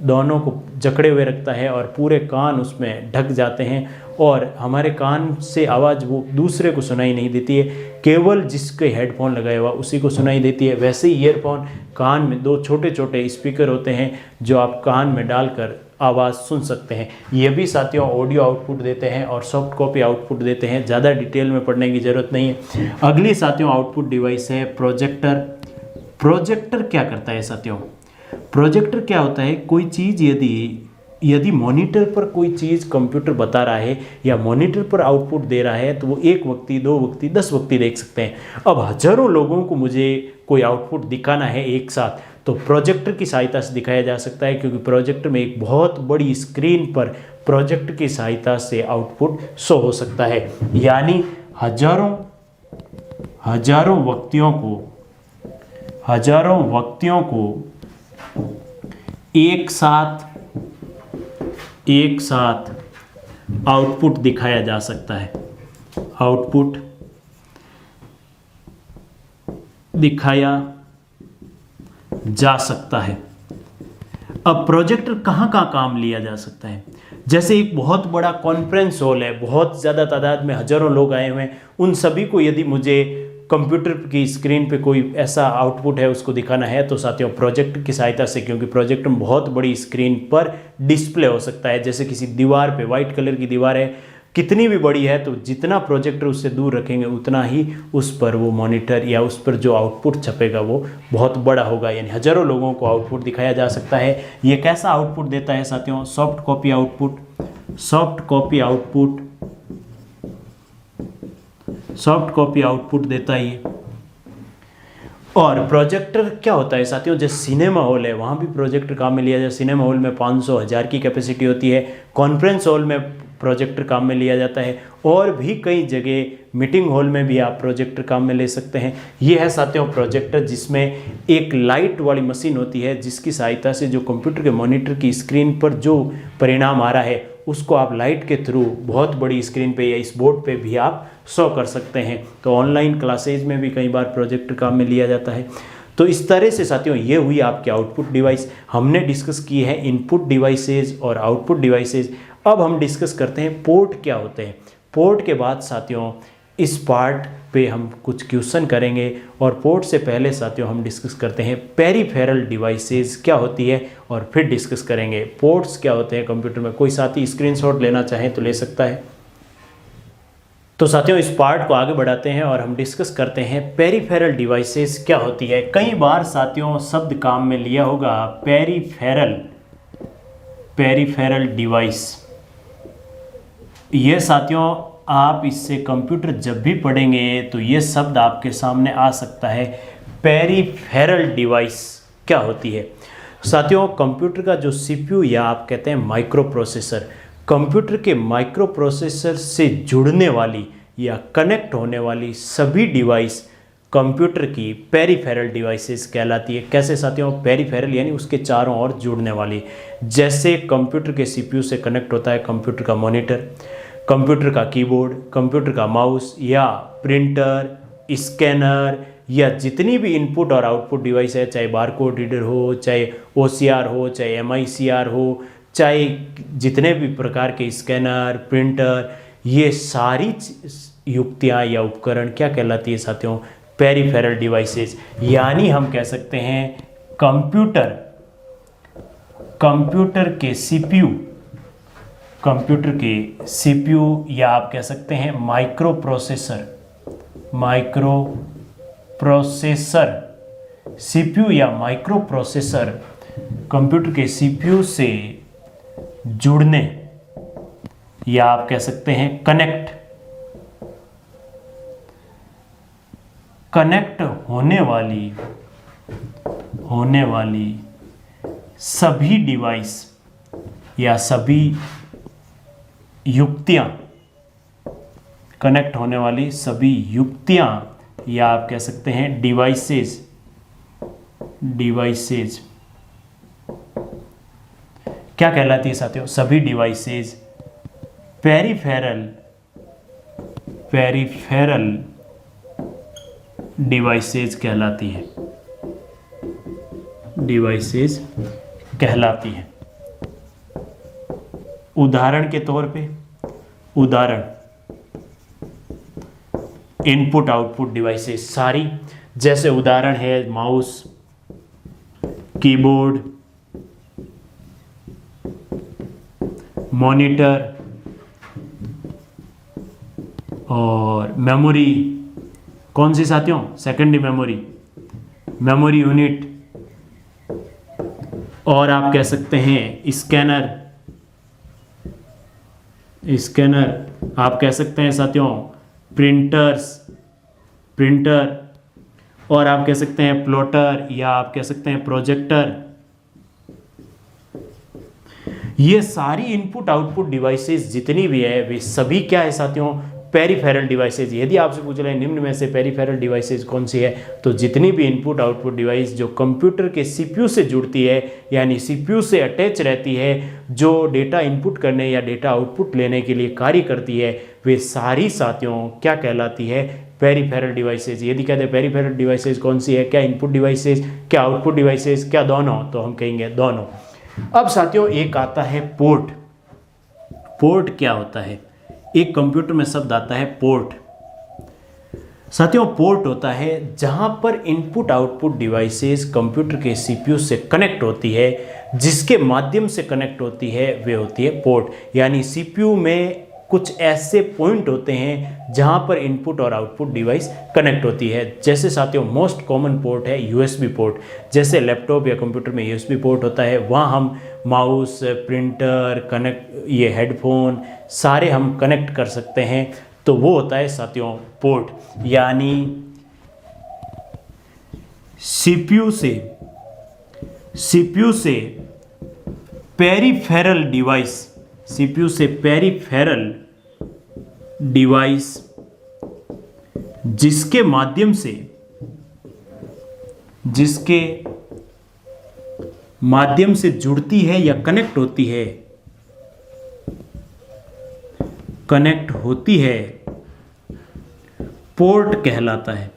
दोनों को जकड़े हुए रखता है और पूरे कान उसमें ढक जाते हैं और हमारे कान से आवाज़ वो दूसरे को सुनाई नहीं देती है, केवल जिसके हेडफोन लगाया हुआ उसी को सुनाई देती है। वैसे ही ईयरफोन कान में दो छोटे छोटे स्पीकर होते हैं जो आप कान में डालकर आवाज़ सुन सकते हैं। ये भी साथियों ऑडियो आउटपुट देते हैं और सॉफ्ट कॉपी आउटपुट देते हैं। ज़्यादा डिटेल में पढ़ने की ज़रूरत नहीं है। अगली साथियों आउटपुट डिवाइस है प्रोजेक्टर। प्रोजेक्टर क्या करता है साथियों? प्रोजेक्टर क्या होता है? कोई चीज़ यदि मॉनिटर पर कोई चीज़ कंप्यूटर बता रहा है या मॉनिटर पर आउटपुट दे रहा है तो वो एक व्यक्ति, दो व्यक्ति, 10 व्यक्ति देख सकते हैं। अब हजारों लोगों को मुझे कोई आउटपुट दिखाना है एक साथ, तो प्रोजेक्टर की सहायता से दिखाया जा सकता है, क्योंकि प्रोजेक्टर में एक बहुत बड़ी स्क्रीन पर प्रोजेक्टर की सहायता से आउटपुट शो हो सकता है। यानी हजारों व्यक्तियों को एक साथ आउटपुट दिखाया जा सकता है। आउटपुट दिखाया जा सकता है। अब प्रोजेक्टर कहाँ काम लिया जा सकता है? जैसे एक बहुत बड़ा कॉन्फ्रेंस हॉल है, बहुत ज़्यादा तादाद में हजारों लोग आए हुए हैं, उन सभी को यदि मुझे कंप्यूटर की स्क्रीन पे कोई ऐसा आउटपुट है उसको दिखाना है तो साथियों प्रोजेक्टर की सहायता से, क्योंकि प्रोजेक्टर में बहुत बड़ी स्क्रीन पर डिस्प्ले हो सकता है। जैसे किसी दीवार पे, वाइट कलर की दीवार है, कितनी भी बड़ी है तो जितना प्रोजेक्टर उससे दूर रखेंगे उतना ही उस पर वो मॉनिटर या उस पर जो आउटपुट छपेगा वो बहुत बड़ा होगा। यानी हजारों लोगों को आउटपुट दिखाया जा सकता है। ये कैसा आउटपुट देता है साथियों? सॉफ्ट कॉपी आउटपुट देता है। और प्रोजेक्टर क्या होता है साथियों, जैसे सिनेमा हॉल है वहाँ भी प्रोजेक्टर काम में लिया जाता है। सिनेमा हॉल में 500-1000 की कैपेसिटी होती है। कॉन्फ्रेंस हॉल में प्रोजेक्टर काम में लिया जाता है, और भी कई जगह मीटिंग हॉल में भी आप प्रोजेक्टर काम में ले सकते हैं। ये है साथियों प्रोजेक्टर, जिसमें एक लाइट वाली मशीन होती है जिसकी सहायता से जो कंप्यूटर के मॉनिटर की स्क्रीन पर जो परिणाम आ रहा है उसको आप लाइट के थ्रू बहुत बड़ी स्क्रीन पे या इस बोर्ड पे भी आप शो कर सकते हैं। तो ऑनलाइन क्लासेज में भी कई बार प्रोजेक्टर काम में लिया जाता है। तो इस तरह से साथियों ये हुई आपके आउटपुट डिवाइस। हमने डिस्कस किए हैं इनपुट डिवाइसेज और आउटपुट डिवाइसेज। अब हम डिस्कस करते हैं पोर्ट क्या होते हैं। पोर्ट के बाद साथियों इस पार्ट पे हम कुछ क्वेश्चन करेंगे, और पोर्ट से पहले साथियों हम डिस्कस करते हैं पेरिफेरल डिवाइसेस क्या होती है, और फिर डिस्कस करेंगे पोर्ट्स क्या होते हैं कंप्यूटर में। कोई साथी स्क्रीनशॉट लेना चाहे तो ले सकता है। तो साथियों इस पार्ट को आगे बढ़ाते हैं और हम डिस्कस करते हैं पेरिफेरल डिवाइसेस क्या होती है। कई बार साथियों शब्द काम में लिया होगा पेरिफेरल डिवाइस। ये साथियों आप इससे कंप्यूटर जब भी पढ़ेंगे तो ये शब्द आपके सामने आ सकता है। पेरिफेरल डिवाइस क्या होती है साथियों, कंप्यूटर का जो सीपीयू या आप कहते हैं माइक्रो प्रोसेसर, कंप्यूटर के माइक्रो प्रोसेसर से जुड़ने वाली या कनेक्ट होने वाली सभी डिवाइस कंप्यूटर की पेरिफेरल डिवाइसेस कहलाती है। कैसे साथियों, पेरिफेरल यानी उसके चारों ओर जुड़ने वाली। जैसे कंप्यूटर के सीपीयू से कनेक्ट होता है कंप्यूटर का मॉनिटर, कंप्यूटर का कीबोर्ड, कंप्यूटर का माउस या प्रिंटर, स्कैनर या जितनी भी इनपुट और आउटपुट डिवाइस है, चाहे बारकोड रीडर हो, चाहे ओसीआर हो, चाहे एमआईसीआर हो, चाहे जितने भी प्रकार के स्कैनर, प्रिंटर, ये सारी युक्तियाँ या उपकरण क्या कहलाती है साथियों, पेरिफेरल डिवाइसेस। यानी हम कह सकते हैं कंप्यूटर के सीपीयू या आप कह सकते हैं माइक्रो प्रोसेसर सीपीयू या माइक्रो प्रोसेसर कंप्यूटर के सीपीयू से जुड़ने या आप कह सकते हैं कनेक्ट होने वाली सभी डिवाइस या सभी युक्तियां, कनेक्ट होने वाली सभी युक्तियां या आप कह सकते हैं डिवाइसेस क्या कहलाती है साथियों, सभी डिवाइसेस पेरिफेरल डिवाइसेस कहलाती है। उदाहरण के तौर पे इनपुट आउटपुट डिवाइसेस सारी, जैसे उदाहरण है माउस, कीबोर्ड, मॉनिटर और मेमोरी। कौन सी साथियों, सेकेंडरी मेमोरी यूनिट, और आप कह सकते हैं स्कैनर आप कह सकते हैं साथियों प्रिंटर, और आप कह सकते हैं प्लॉटर या आप कह सकते हैं प्रोजेक्टर। ये सारी इनपुट आउटपुट डिवाइसेस जितनी भी है वे सभी क्या है साथियों, पेरिफेरल डिवाइसेज। यदि आपसे पूछ रहे हैं निम्न में से पेरिफेरल डिवाइसेज कौन सी है, तो जितनी भी इनपुट आउटपुट डिवाइस जो कंप्यूटर के सीपीयू से जुड़ती है यानी सीपीयू से अटैच रहती है, जो डेटा इनपुट करने या डेटा आउटपुट लेने के लिए कार्य करती है, वे सारी साथियों क्या कहलाती है, पेरिफेरल डिवाइसेज। यदि कहते हैं पेरिफेरल डिवाइसेज कौन सी है, क्या इनपुट डिवाइसेज, क्या आउटपुट डिवाइसेज, क्या दोनों, तो हम कहेंगे दोनों। अब साथियों एक आता है पोर्ट क्या होता है। एक कंप्यूटर में शब्द आता है पोर्ट। साथियों पोर्ट होता है जहां पर इनपुट आउटपुट डिवाइसेस कंप्यूटर के सीपीयू से कनेक्ट होती है, जिसके माध्यम से कनेक्ट होती है वे होती है पोर्ट। यानी सीपीयू में कुछ ऐसे पॉइंट होते हैं जहां पर इनपुट और आउटपुट डिवाइस कनेक्ट होती है। जैसे साथियों मोस्ट कॉमन पोर्ट है यूएसबी पोर्ट। जैसे लैपटॉप या कंप्यूटर में यूएसबी पोर्ट होता है, वहां हम माउस, प्रिंटर, ये हेडफोन सारे हम कनेक्ट कर सकते हैं, तो वो होता है साथियों पोर्ट। यानी सीपीयू से पेरिफेरल डिवाइस, सीपीयू से पेरिफेरल डिवाइस जिसके माध्यम से जुड़ती है या कनेक्ट होती है पोर्ट कहलाता है।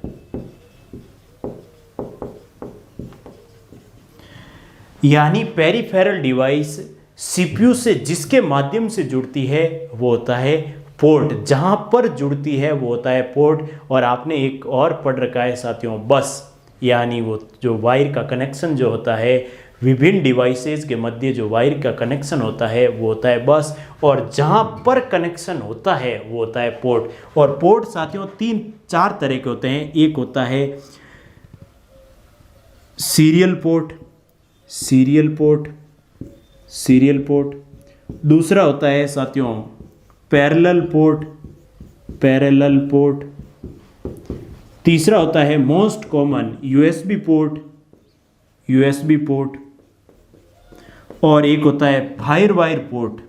यानी पेरिफेरल डिवाइस सीपीयू से जिसके माध्यम से जुड़ती है वो होता है पोर्ट, जहां पर जुड़ती है वो होता है पोर्ट। और आपने एक और पढ़ रखा है साथियों, बस, यानी वो जो वायर का कनेक्शन जो होता है विभिन्न डिवाइसेस के मध्य, जो वायर का कनेक्शन होता है वो होता है बस, और जहां पर कनेक्शन होता है वो होता है पोर्ट। और पोर्ट साथियों 3-4 तरह के होते हैं। एक होता है सीरियल पोर्ट, दूसरा होता है साथियों पैरेलल पोर्ट, तीसरा होता है मोस्ट कॉमन यूएसबी पोर्ट, और एक होता है फायर वायर पोर्ट।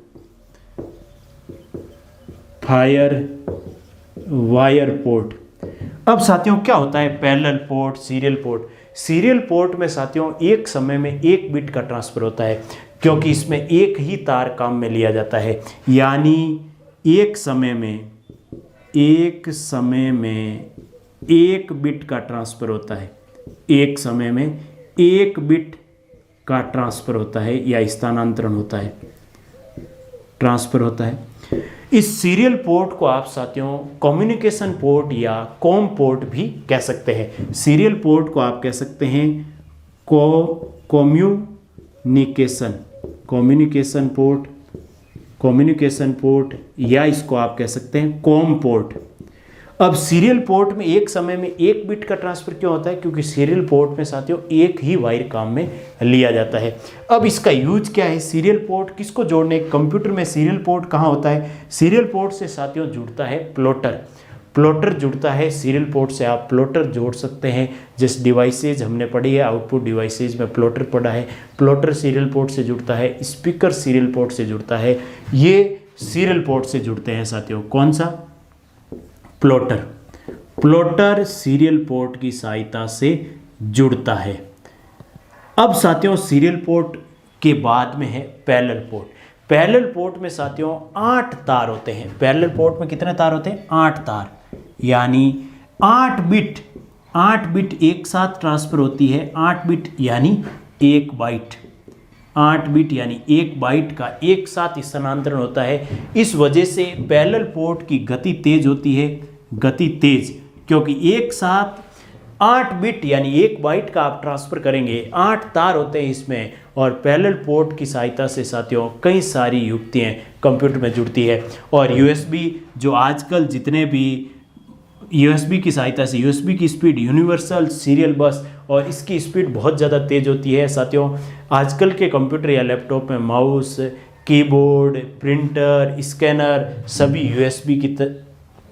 अब साथियों क्या होता है parallel port, serial port? Serial port में साथियों एक समय में एक बिट का ट्रांसफर होता है, क्योंकि इसमें एक ही तार काम में लिया जाता है। यानी एक समय में एक बिट का ट्रांसफर होता है, एक समय में एक बिट का ट्रांसफर होता है या स्थानांतरण होता है, ट्रांसफर होता है। इस सीरियल पोर्ट को आप साथियों कम्युनिकेशन पोर्ट या कॉम पोर्ट भी कह सकते हैं। सीरियल पोर्ट को आप कह सकते हैं कम्युनिकेशन पोर्ट, या इसको आप कह सकते हैं कॉम पोर्ट। अब सीरियल पोर्ट में एक समय में एक बिट का ट्रांसफर क्यों होता है? क्योंकि सीरियल पोर्ट में साथियों एक ही वायर काम में लिया जाता है। अब इसका यूज क्या है? सीरियल पोर्ट किसको जोड़ने? कंप्यूटर में सीरियल पोर्ट कहाँ होता है? सीरियल पोर्ट से साथियों जुड़ता है प्लॉटर जुड़ता है सीरियल पोर्ट से। आप प्लॉटर जोड़ सकते हैं। जिस डिवाइसेज हमने पढ़ी है, आउटपुट डिवाइसेज में प्लॉटर पढ़ा है, प्लॉटर सीरियल पोर्ट से जुड़ता है, स्पीकर सीरियल पोर्ट से जुड़ता है, ये सीरियल पोर्ट से जुड़ते हैं साथियों। कौन सा? प्लॉटर सीरियल पोर्ट की सहायता से जुड़ता है। अब साथियों सीरियल पोर्ट के बाद में है पैरेलल पोर्ट। पैरेलल पोर्ट में साथियों 8 तार होते हैं। पैरेलल पोर्ट में कितने तार होते हैं? 8 तार, यानी 8 बिट एक साथ ट्रांसफर होती है। 8 बिट यानी 1 बाइट, 8 बिट यानी 1 बाइट का एक साथ स्थानांतरण होता है। इस वजह से पैरेलल पोर्ट की गति तेज होती है, क्योंकि एक साथ 8 बिट यानी 1 बाइट का आप ट्रांसफर करेंगे। 8 तार होते हैं इसमें, और पैरेलल पोर्ट की सहायता से साथियों कई सारी युक्तियाँ कंप्यूटर में जुड़ती है। और यूएसबी, जो आजकल जितने भी यूएसबी की सहायता से, यूएसबी की स्पीड यूनिवर्सल सीरियल बस, और इसकी स्पीड बहुत ज़्यादा तेज़ होती है साथियों। आजकल के कंप्यूटर या लैपटॉप में माउस, कीबोर्ड, प्रिंटर, स्कैनर सभी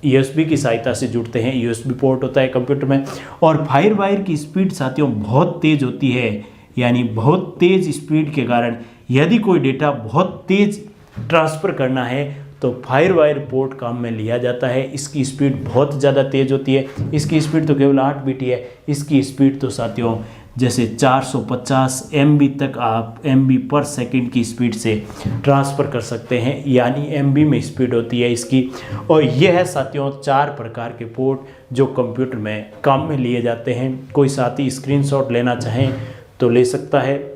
यूएसबी की सहायता से जुड़ते हैं। यूएसबी पोर्ट होता है कंप्यूटर में। और फायर वायर की स्पीड साथियों बहुत तेज़ होती है, यानी बहुत तेज़ स्पीड के कारण यदि कोई डेटा बहुत तेज़ ट्रांसफ़र करना है तो फायर वायर पोर्ट काम में लिया जाता है। इसकी स्पीड बहुत ज़्यादा तेज़ होती है। इसकी स्पीड तो केवल 8 बिट ही है, इसकी स्पीड तो साथियों जैसे 450 MB तक आप MB पर सेकंड की स्पीड से ट्रांसफ़र कर सकते हैं, यानी MB में स्पीड होती है इसकी। और यह है साथियों 4 प्रकार के पोर्ट जो कंप्यूटर में काम में लिए जाते हैं। कोई साथी स्क्रीनशॉट लेना चाहें तो ले सकता है।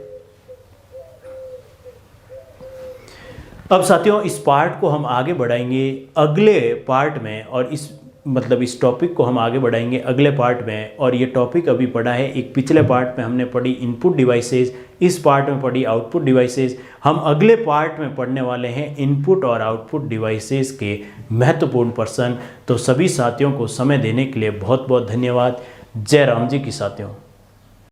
अब साथियों इस पार्ट को हम आगे बढ़ाएंगे अगले पार्ट में, और इस टॉपिक को हम आगे बढ़ाएंगे अगले पार्ट में। और ये टॉपिक अभी पढ़ा है, एक पिछले पार्ट में हमने पढ़ी इनपुट डिवाइसेस, इस पार्ट में पढ़ी आउटपुट डिवाइसेस। हम अगले पार्ट में पढ़ने वाले हैं इनपुट और आउटपुट डिवाइसेस के महत्वपूर्ण प्रश्न। तो सभी साथियों को समय देने के लिए बहुत बहुत धन्यवाद। जय राम जी की साथियों।